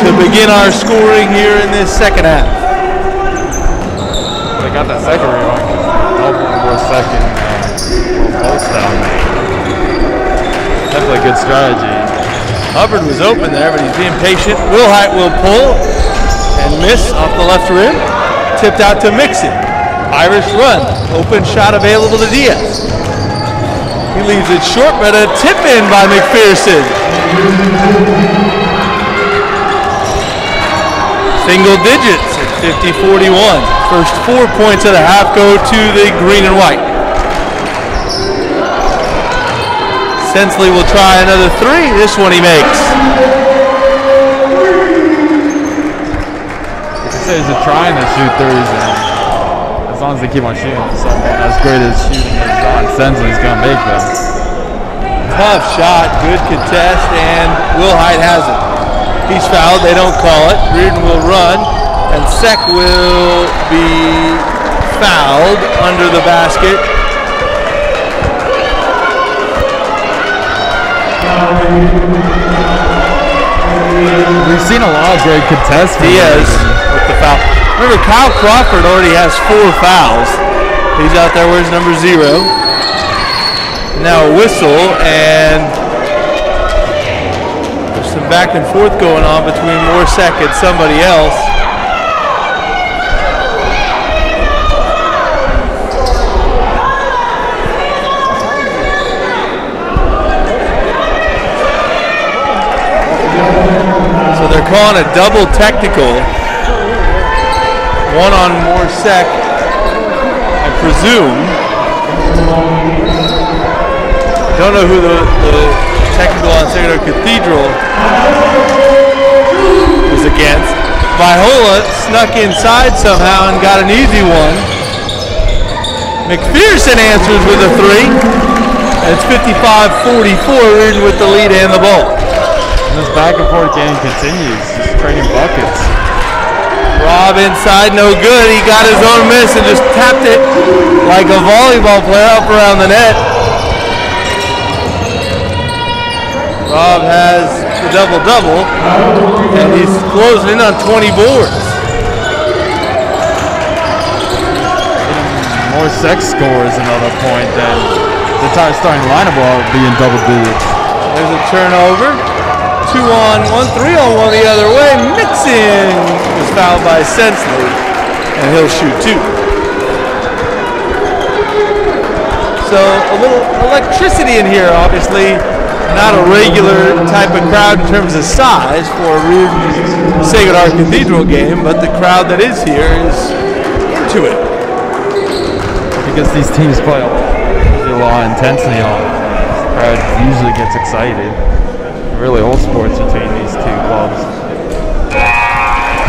to begin our scoring here in this second half. They got that second rebound. Doubling for a second. Post down. Definitely a good strategy. Hubbard was open there, but he's being patient. Wilhite will pull and miss off the left rim. Tipped out to Mixon. Irish run. Open shot available to Diaz. He leaves it short, but a tip in by McPherson. Single digits at 50-41. First 4 points of the half go to the green and white. Sensley will try another 3. This one he makes. He's trying to shoot threes, and as long as they keep on shooting, someone as great as shooting as Zion Sensley's going to make them. Tough shot, good contest, and Wilhite has it. He's fouled, they don't call it. Riordan will run, and Sek will be fouled under the basket. We've seen a lot of great contests. Diaz with the foul. Remember, Kyle Crawford already has 4 fouls. He's out there, where's number 0? Now a whistle, and there's some back and forth going on between Morsek and somebody else. So they're calling a double technical. One on Morsek, I presume. Don't know who the technical on Cathedral was against. Viola snuck inside somehow and got an easy one. McPherson answers with a 3. And it's 55-44, Riordan with the lead and the ball. And this back and forth game continues, just trading buckets. Rob inside, no good. He got his own miss and just tapped it like a volleyball player up around the net. Rob has the double-double, and he's closing in on 20 boards. More Sek scores another point than the entire starting lineup will be in double digits. There's a turnover. 2-on-1, 3-on-1 the other way. Mixon was fouled by Sensley, and he'll shoot 2. So a little electricity in here, obviously. Not a regular type of crowd in terms of size for a Riordan Sacred Heart Cathedral game, but the crowd that is here is into it. Because these teams play a lot of intensity on it. The crowd usually gets excited. Really old sports between these two clubs.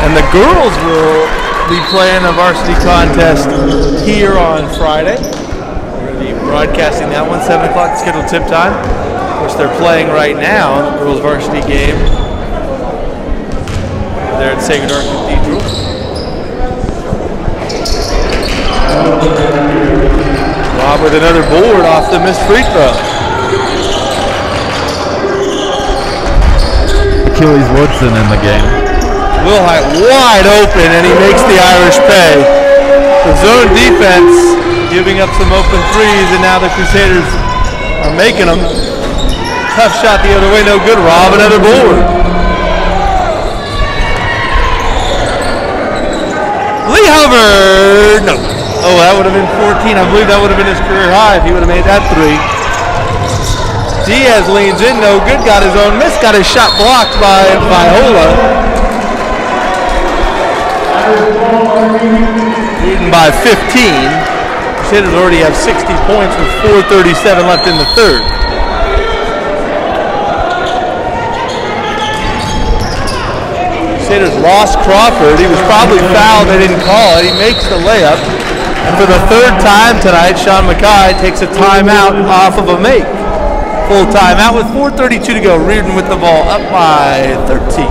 And the girls will be playing a varsity contest here on Friday. We're going to be broadcasting that one, 7 o'clock scheduled tip time. Of course, they're playing right now, the girls' varsity game. They're at Sacred Heart Cathedral. Rob with another board off the missed free throw. Achilles Woodson in the game. Wilhite wide open, and he makes the Irish pay. The zone defense giving up some open threes, and now the Crusaders are making them. Tough shot the other way, no good. Rob, another board. Lee Hubbard, no. Oh, that would have been 14. I believe that would have been his career high if he would have made that three. Diaz leans in, no good. Got his own miss. Got his shot blocked by Viola. Leading by 15. Crusaders already have 60 points with 4:37 left in the third. Crusaders lost Crawford. He was probably fouled. They didn't call it. He makes the layup. And for the third time tonight, Sean Mackay takes a timeout off of a make. Full timeout with 4:32 to go. Riordan with the ball up by 13.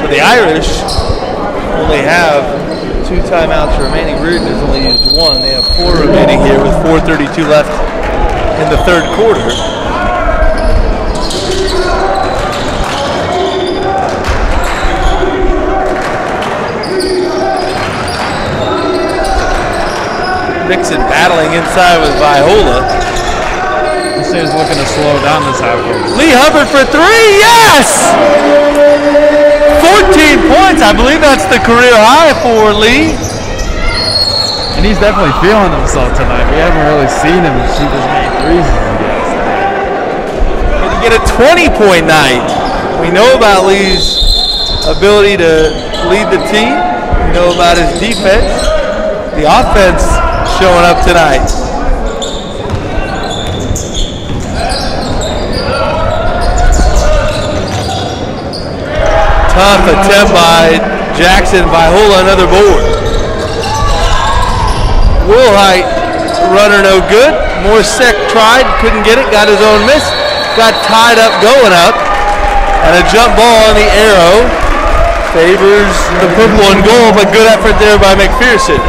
The Irish only have 2 timeouts remaining. Riordan has only used 1. They have 4 remaining here with 4:32 left in the third quarter. Nixon battling inside with Viola. This is looking to slow down this half court. Lee Hubbard for 3, yes! 14 points, I believe that's the career high for Lee. And he's definitely feeling himself tonight. We haven't really seen him shoot as many threes as he has tonight. Can you get a 20-point night? We know about Lee's ability to lead the team. We know about his defense. The offense showing up tonight. Tough attempt by Jackson. Viola, another board. Wilhite, runner no good. Morsek tried, couldn't get it, got his own miss. Got tied up, going up. And a jump ball on the arrow. Favors the purple and gold, but good effort there by McPherson.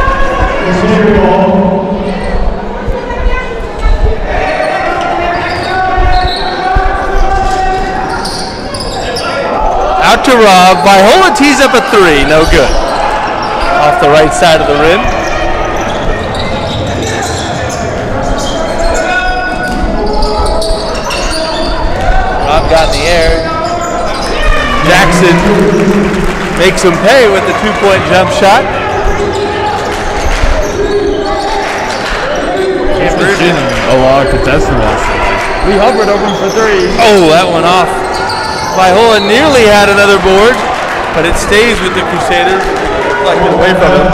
Out to Rob. Viola tees up a 3. No good. Off the right side of the rim. Rob got in the air. Jackson makes him pay with the 2-point jump shot. We've seen a lot of contested balls tonight. Lee Hubbard open for 3. Oh, that went off. Viola nearly had another board, but it stays with the Crusaders. Deflected away from him.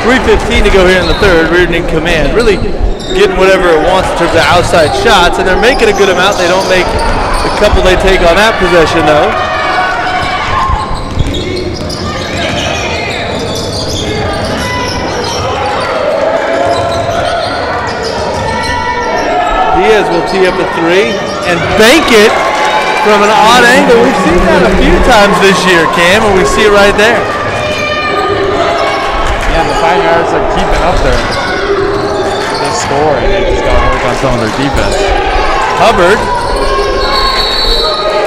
3:15 to go here in the third. Riordan in command. Really getting whatever it wants in terms of outside shots, and they're making a good amount. They don't make the couple they take on that possession, though. Diaz will tee up a three and bank it from an odd angle. We've seen that a few times this year, Cam, and we see it right there. Yeah, the Fighting Irish are keeping up their score, and they just got to work on some of their defense. Hubbard,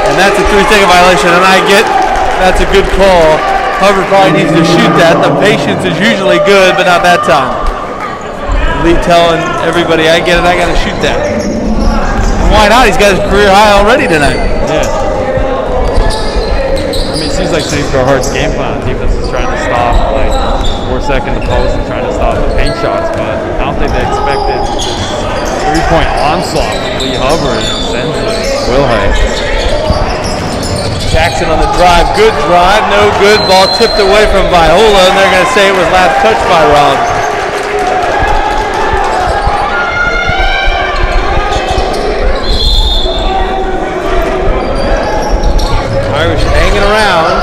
and that's a three-second violation, and I get that's a good call. Hubbard probably needs to shoot that. The patience is usually good, but not that time. Lee telling everybody, I get it, I got to shoot that. And why not? He's got his career high already tonight. Yeah. I mean, it seems like St. Gerhardt's game plan on defense is trying to stop, like, 4-second the post and trying to stop the paint shots, but I don't think they expected this three-point onslaught from Lee Hubbard and essentially Wilhite. Jackson on the drive, good drive, no good. Ball tipped away from Viola, and they're going to say it was last touched by Rob. Irish hanging around.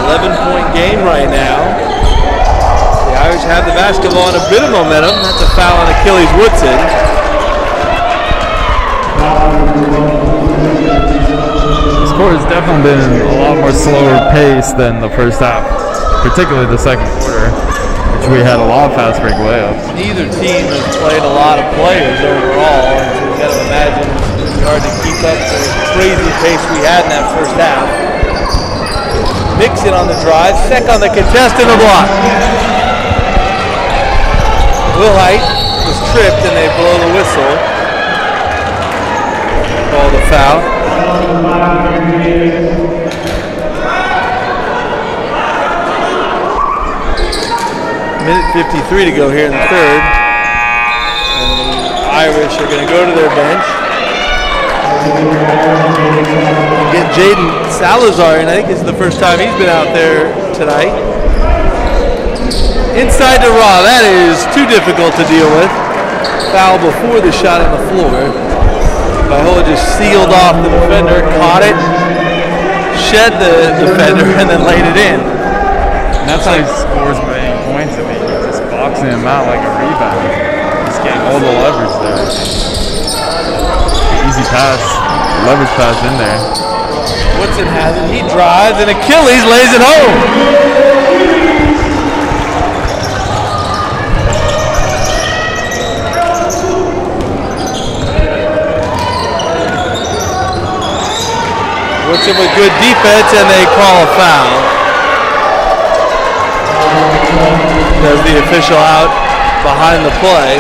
11-point game right now. The Irish have the basketball and a bit of momentum. That's a foul on Achilles Woodson. This quarter has definitely been a lot more slower pace than the first half, particularly the second quarter, which we had a lot of fast break layups. Neither team has played a lot of players overall, and so you've got to imagine it's hard to keep up the crazy pace we had in that first half. Mixon on the drive, Sec on the contest and the block. Wilhite was tripped and they blow the whistle. Call the foul. Minute 53 to go here in the third. And the Irish are going to go to their bench. Get Jaden Salazar, and I think this is the first time he's been out there tonight. Inside to Raw, that is too difficult to deal with. Foul before the shot on the floor. Viola just sealed off the defender, caught it, shed the defender, and then laid it in. And that's how he scores many points. I mean, he's just boxing him out like a rebound. He's getting all the leverage there. Easy pass, leverage pass in there. Woodson has it, he drives, and Achilles lays it home. Woodson with good defense, and they call a foul. There's the official out behind the play.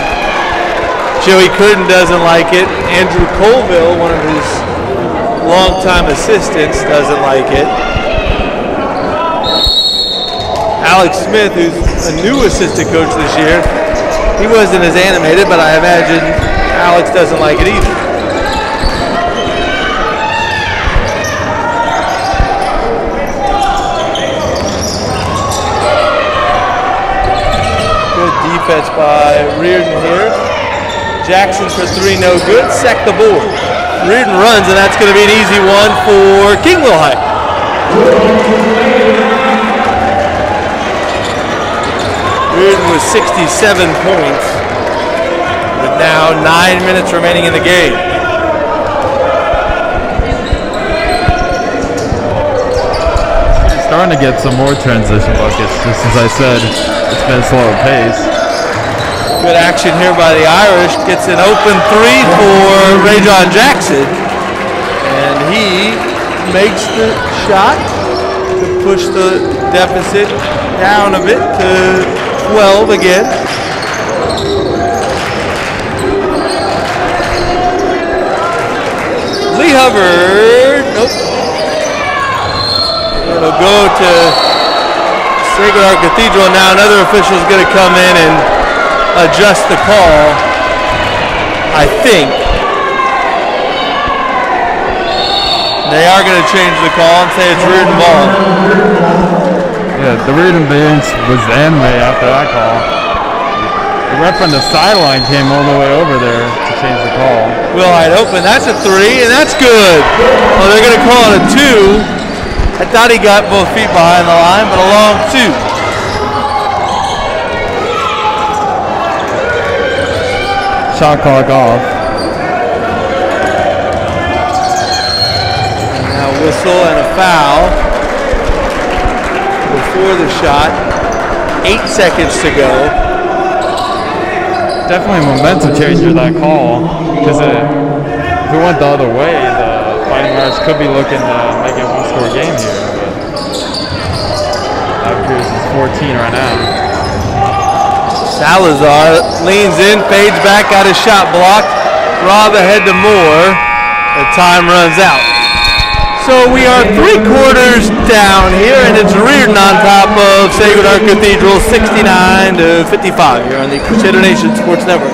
Joey Curtin doesn't like it. Andrew Colville, one of his longtime assistants, doesn't like it. Alex Smith, who's a new assistant coach this year, he wasn't as animated, but I imagine Alex doesn't like it either. Defense by Riordan here. Jackson for three, no good. Sec the board. Riordan runs, and that's going to be an easy one for King Wilhite. Riordan with 67 points, with now 9 minutes remaining in the game. Starting to get some more transition buckets, just as I said, it's been a slower pace. Good action here by the Irish. Gets an open three for Riordan Jackson. And he makes the shot to push the deficit down a bit to 12 again. Lee Hubbard, nope. It'll go to Sacred Heart Cathedral. Now another official is going to come in and adjust the call, I think. They are going to change the call and say it's Riordan ball. Yeah, the Riordan bench was angry after that call. The ref on the sideline came all the way over there to change the call. Wilhite open, that's a three, and that's good. Well, they're going to call it a two. I thought he got both feet behind the line, but a long two. shot clock off. And now whistle and a foul before the shot. 8 seconds to go. Definitely a momentum changer, that call. Because if it went the other way, the Fighting Irish could be looking to make it a one-score game here. But that appears it's 14 right now. Salazar leans in, fades back, got his shot blocked. Rob ahead to Moore. The time runs out. So we are 3/4 down here, and it's Riordan on top of Sacred Heart Cathedral, 69-55 here on the Crusader Nation Sports Network.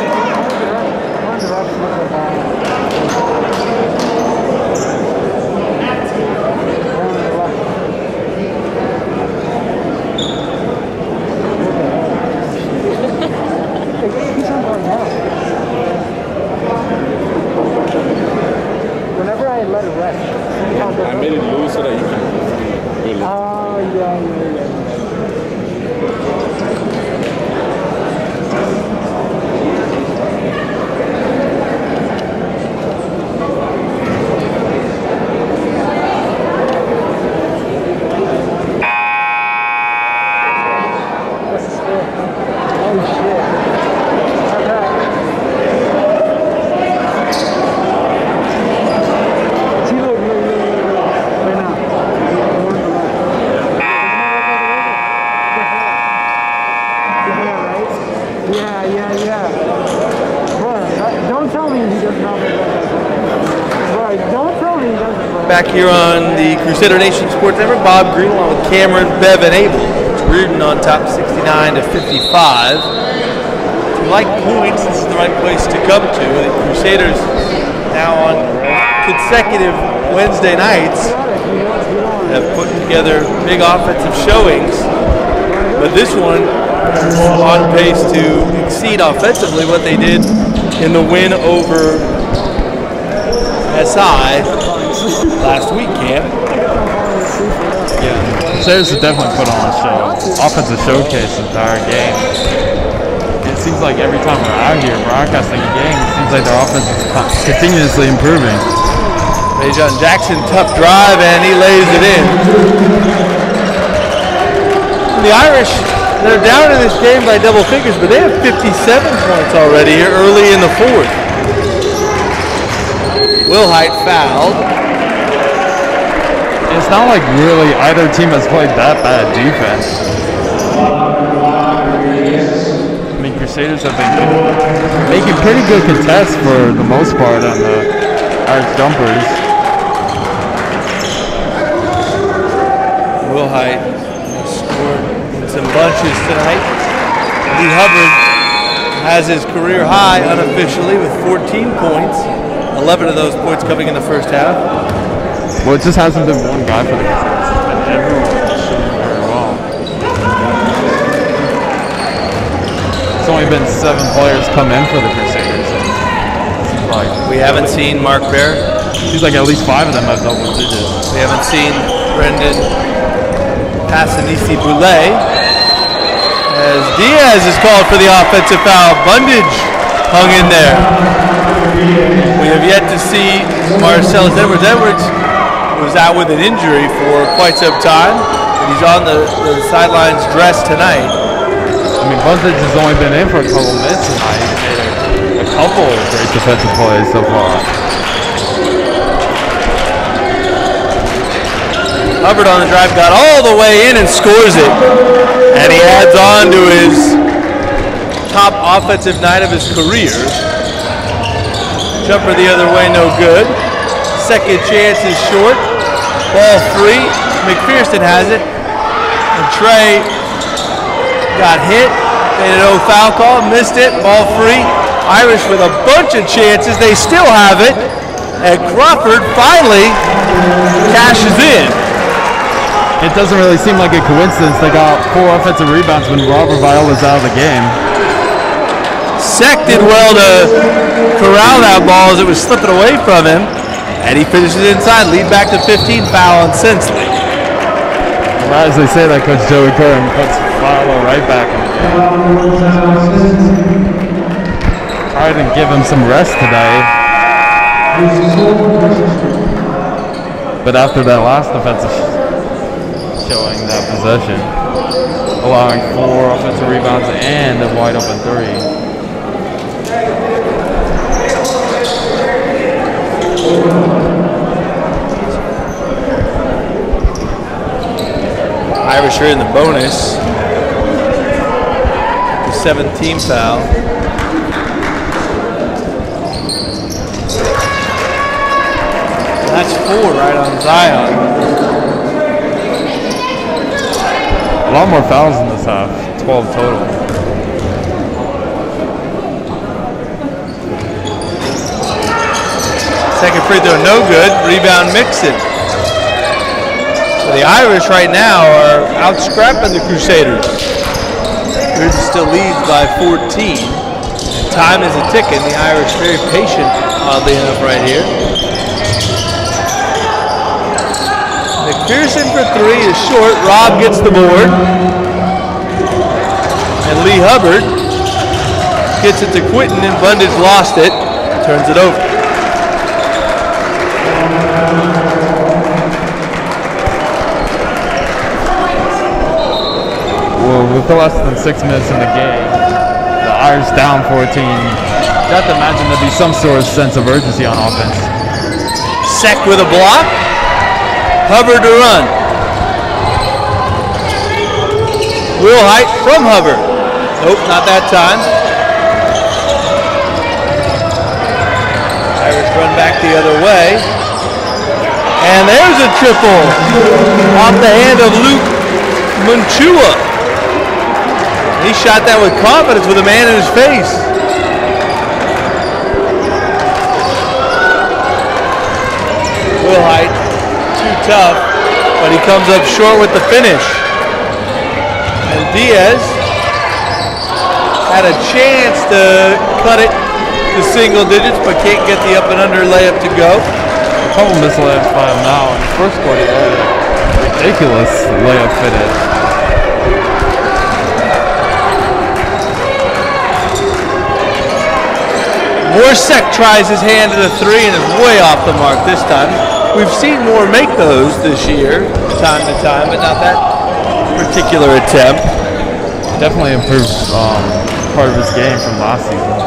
Back here on the Crusader Nation Sports Network, Bob Green along with Cameron, Bev, and Abel. It's Riordan on top, 69-55. If you like points, this is the right place to come to. The Crusaders now on consecutive Wednesday nights have put together big offensive showings, but this one is on pace to exceed offensively what they did in the win over SI last week, Cam. Yeah, Crusaders have definitely put on a show. Offensive showcase the entire game. It seems like every time we're out here broadcasting a game, it seems like their offense is continuously improving. John Jackson, tough drive, and he lays it in. The Irish, they're down in this game by double figures, but they have 57 points already here early in the fourth. Wilhite fouled. It's not like really either team has played that bad defense. I mean, Crusaders have been making pretty good contests for the most part on the Irish jumpers. Wilhite scored in some bunches tonight. Lee Hubbard has his career high unofficially with 14 points. 11 of those points coming in the first half. Well, it just hasn't been one guy for the Crusaders. It's been everyone shooting very well. It's only been 7 players come in for the Crusaders. Like, we haven't seen Mark Barrett. Seems like at least 5 of them have double digits. We haven't seen Brendan Passanisi Boulay. As Diaz is called for the offensive foul. Bundage hung in there. We have yet to see Marcellus Edwards. Edwards was out with an injury for quite some time, and he's on the sidelines dressed tonight. I mean, Bundage has only been in for a couple minutes tonight. He made a couple of great defensive plays so far. Hubbard on the drive, got all the way in and scores it. And he adds on to his top offensive night of his career. Jumper the other way, no good. Second chance is short. Ball free. McPherson has it. And Trey got hit. Made an no foul call. Missed it. Ball free. Irish with a bunch of chances. They still have it. And Crawford finally cashes in. It doesn't really seem like a coincidence they got 4 offensive rebounds when Robert Viola's out of the game. Sek did well to corral that ball as it was slipping away from him. And he finishes inside. Lead back to 15. Foul on Sensley. Well, as they say that, Coach Joey Curran puts Viola right back in the game. Tried didn't give him some rest today. But after that last offensive showing that possession, allowing 4 offensive rebounds and a wide open 3. Irish are in the bonus. The 7th team foul. That's 4 right on Zion. A lot more fouls in this half, 12 total. Second free throw, no good. Rebound Mixon. So the Irish right now are out scrapping the Crusaders. Riordan still leads by 14. Time is a ticking. The Irish very patient, oddly enough, right here. McPherson for 3 is short. Rob gets the board. And Lee Hubbard gets it to Quinton, and Bundage lost it. Turns it over. Well, with less than 6 minutes in the game, the Irish down 14. You have to imagine there'd be some sort of sense of urgency on offense. Sek with a block. Hubbard to run. Wilhite from Hubbard. Nope, not that time. Irish run back the other way. And there's a triple off the hand of Luke Munchua. He shot that with confidence with a man in his face. Wilhite, too tough, but he comes up short with the finish. And Diaz had a chance to cut it to single digits, but can't get the up and under layup to go. A couple missed layups by him now. In the first quarter, he had a ridiculous layup finish. Morsek tries his hand at a 3 and is way off the mark this time. We've seen Moore make those this year, time to time, but not that particular attempt. Definitely improved part of his game from last season.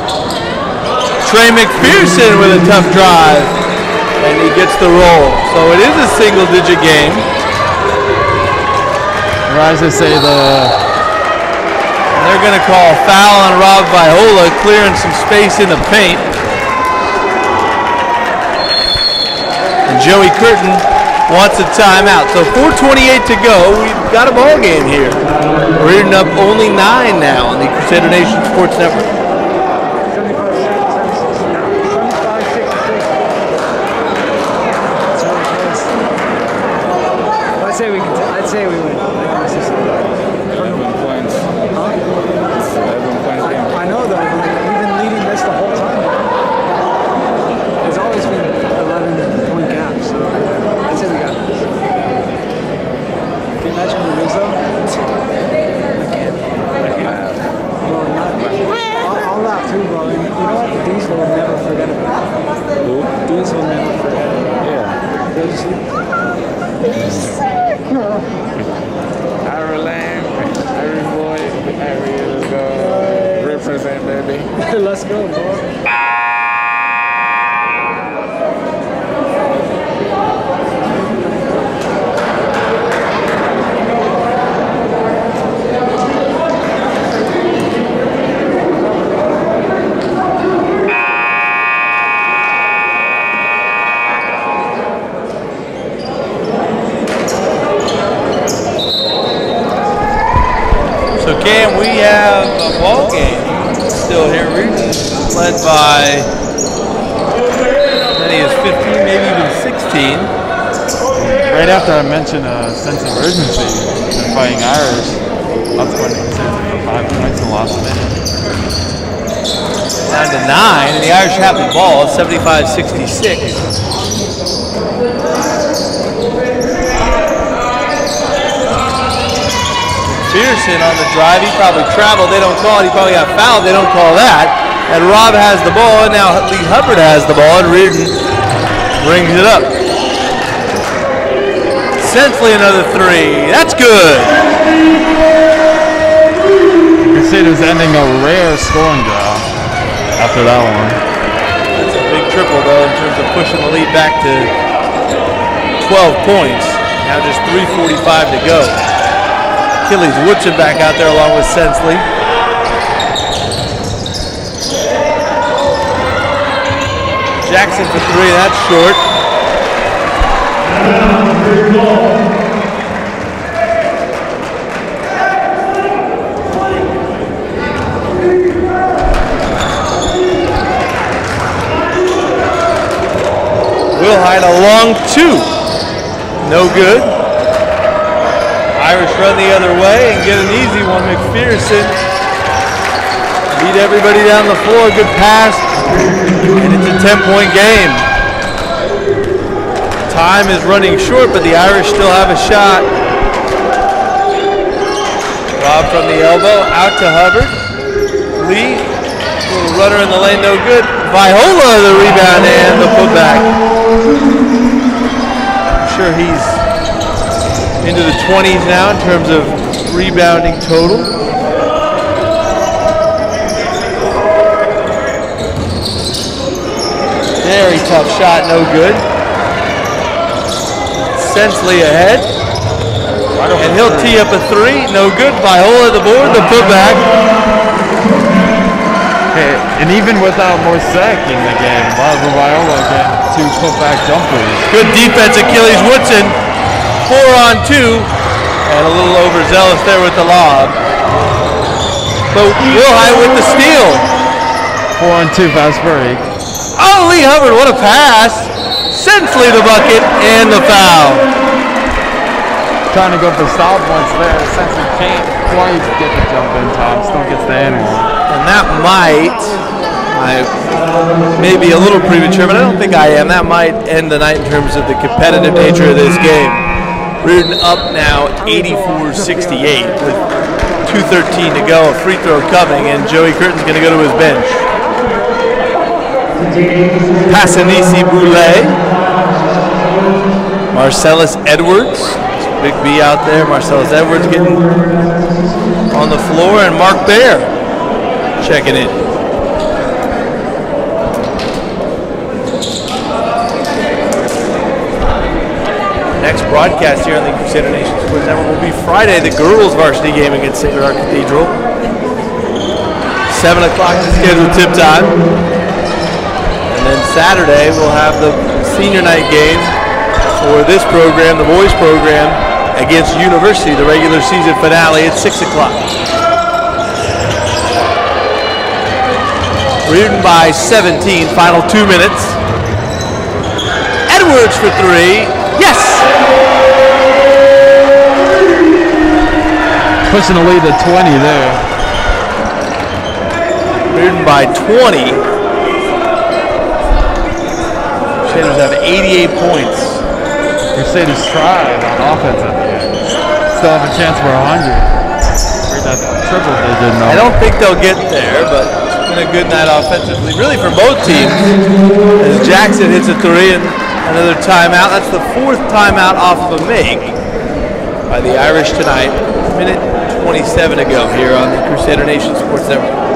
Trey McPherson with a tough drive, and he gets the roll. So it is a single-digit game. Or as they say, they're going to call a foul on Rob Viola, clearing some space in the paint. And Joey Curtin wants a timeout. So 4:28 to go. We've got a ball game here. We're up only 9 now on the Crusader Nation Sports Network. I'd say we win. 11 points. Huh? 11 points game. I know though, but we've been leading this the whole time. There's always been 11-point gap, so I'd say we got this. Can you imagine we lose though? I can't. Well, I'll laugh too, bro. And you know what? Diesel will never forget about it. Who? Diesel will never forget about it. Yeah. Did you see? Ireland, Irish boy, Irish go. Represent, baby. Let's go, boy. Cam, we have a ball game still here. Riordan led by as many as 15, maybe even 16. Right after I mentioned a sense of urgency in fighting Irish, outscoring the Crusaders for 5 points in the last minute. Down to 9, and the Irish have the ball, 75-66. Pearson on the drive, he probably traveled, they don't call it, he probably got fouled, they don't call that. And Rob has the ball, and now Lee Hubbard has the ball, and Riordan brings it up. Sensley another three. That's good. Crusaders ending a rare scoring drought after that one. That's a big triple, though, in terms of pushing the lead back to 12 points. Now just 3:45 to go. Achilles Woodson back out there along with Sensley. Jackson for three, that's short. Wilhite a long two. No good. Irish run the other way and get an easy one. McPherson beat everybody down the floor. Good pass. And it's a 10-point game. Time is running short, but the Irish still have a shot. Rob from the elbow, out to Hubbard. Lee, little runner in the lane, no good. Viola, the rebound and the putback. I'm sure he's into the 20s now in terms of rebounding total. Very tough shot, no good. Sensley ahead. And he'll tee up a three, no good. Viola the board, the putback. Okay, and even without Morsek in the game, Viola again, two putback jumpers. Good defense, Achilles Woodson. 4-on-2. And a little overzealous there with the lob. But Wilhite with the steal. 4-on-2 fast break. Oh, Lee Hubbard, what a pass. Sensley the bucket and the foul. Trying to go for stop points there. Sensley can't quite get the jump in time. Still gets the and one. And that might, I may be a little premature, but I don't think I am. That might end the night in terms of the competitive nature of this game. Riordan up now 84-68 with 2:13 to go. A free throw coming, and Joey Curtin's going to go to his bench. Passanisi Boulay. Marcellus Edwards. Big B out there. Marcellus Edwards getting on the floor, and Mark Baer checking in. Next broadcast here on the Crusader Nation Sports Network will be Friday, the girls varsity game against Sacred Heart Cathedral. 7 o'clock is scheduled tip time. And then Saturday we'll have the senior night game for this program, the boys program, against University, the regular season finale at 6 o'clock. Riordan by 17, final 2 minutes. Edwards for three. Yes! Pushing the lead to 20 there. Riordan by 20. Crusaders have 88 points. Crusaders tried on offense at the end. Still have a chance for 100. We're at that triple digit number. I don't think they'll get there, but it's been a good night offensively, really for both teams. As Jackson hits a three and another timeout. That's the 4th timeout off of a make by the Irish tonight. Minute 27 to go here on the Crusader Nation Sports Network.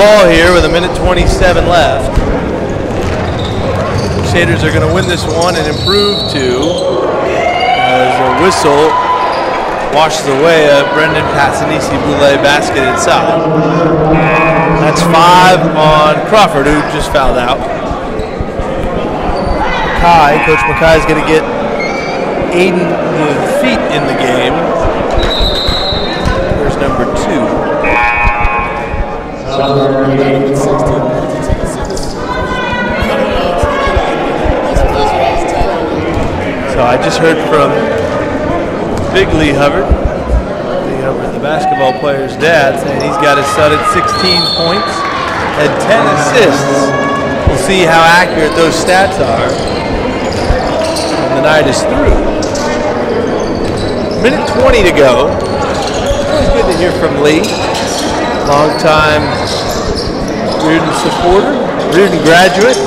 ball here with 1:27 left. Crusaders are going to win this one and improve to, as a whistle washes away a Brendan Passanisi Boulay basket inside. That's 5 on Crawford, who just fouled out. Coach Mackay is going to get Aiden feet in the game. There's number 2. So I just heard from Big Lee Hubbard, the basketball player's dad, saying he's got his son at 16 points and 10 assists. We'll see how accurate those stats are when the night is through. 1:20 to go. Always good to hear from Lee, longtime Riordan supporter, Riordan graduate.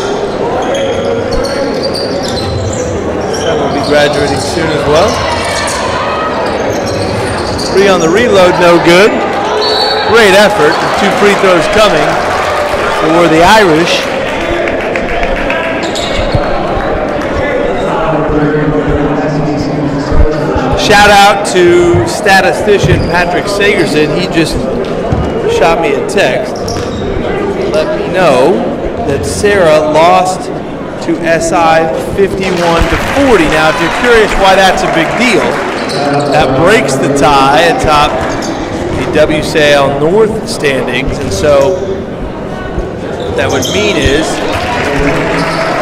Son will be graduating soon as well. 3 on the reload, no good. Great effort. 2 free throws coming for the Irish. Shout out to statistician Patrick Sagerson. He just shot me a text. Let me know that Sarah lost to SI 51-40. Now, if you're curious why that's a big deal, that breaks the tie atop the WCAL North standings, and so what that would mean is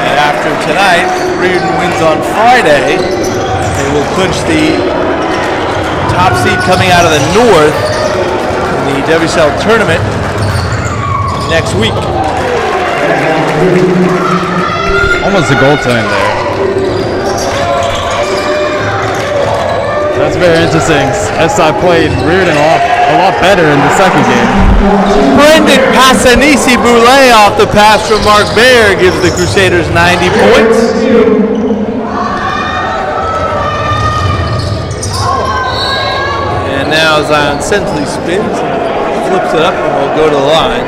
that after tonight, Riordan wins on Friday, they will clinch the top seed coming out of the North in the WCAL tournament next week. Almost a goaltending there. That's very interesting. SI played Riordan a lot better in the second game. Brendan Passanisi Boulay off the pass from Mark Baer gives the Crusaders 90 points. And now Zion Sensley spins, flips it up, and will go to the line.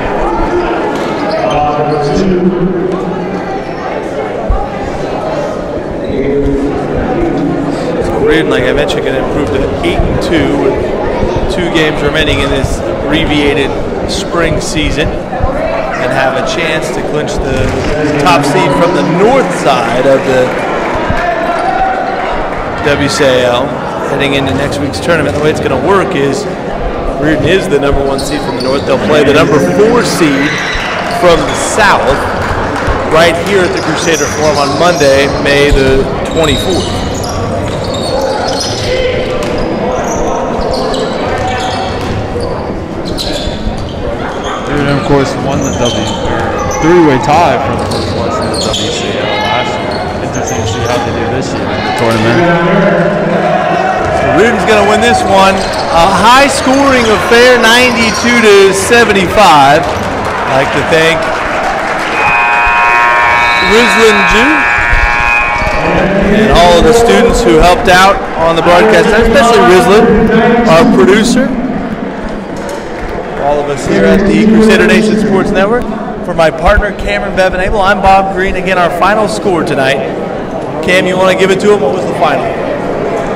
Riordan, like I mentioned, going to improve to 8-2 with 2 games remaining in this abbreviated spring season and have a chance to clinch the top seed from the north side of the WCAL heading into next week's tournament. The way it's going to work is Riordan is the number 1 seed from the north. They'll play the number 4 seed from the south right here at the Crusader Forum on Monday, May the 24th. Riordan, of course, won the three-way tie for the first place in the WCAL last year. Interesting to see how they do this year in the tournament. So Riordan's going to win this one. A high-scoring affair, 92-75. I'd like to thank Rizlin Jew and all of the students who helped out on the broadcast, especially Rizlin, our producer. All of us here at the Crusader Nation Sports Network. For my partner, Cameron Bevan-Abel, I'm Bob Green. Again, our final score tonight. Cam, you want to give it to him? What was the final?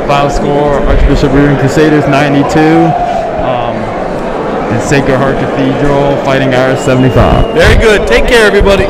Final score, Archbishop Riordan Crusaders 92, and Sacred Heart Cathedral Fighting Irish 75. Very good. Take care, everybody.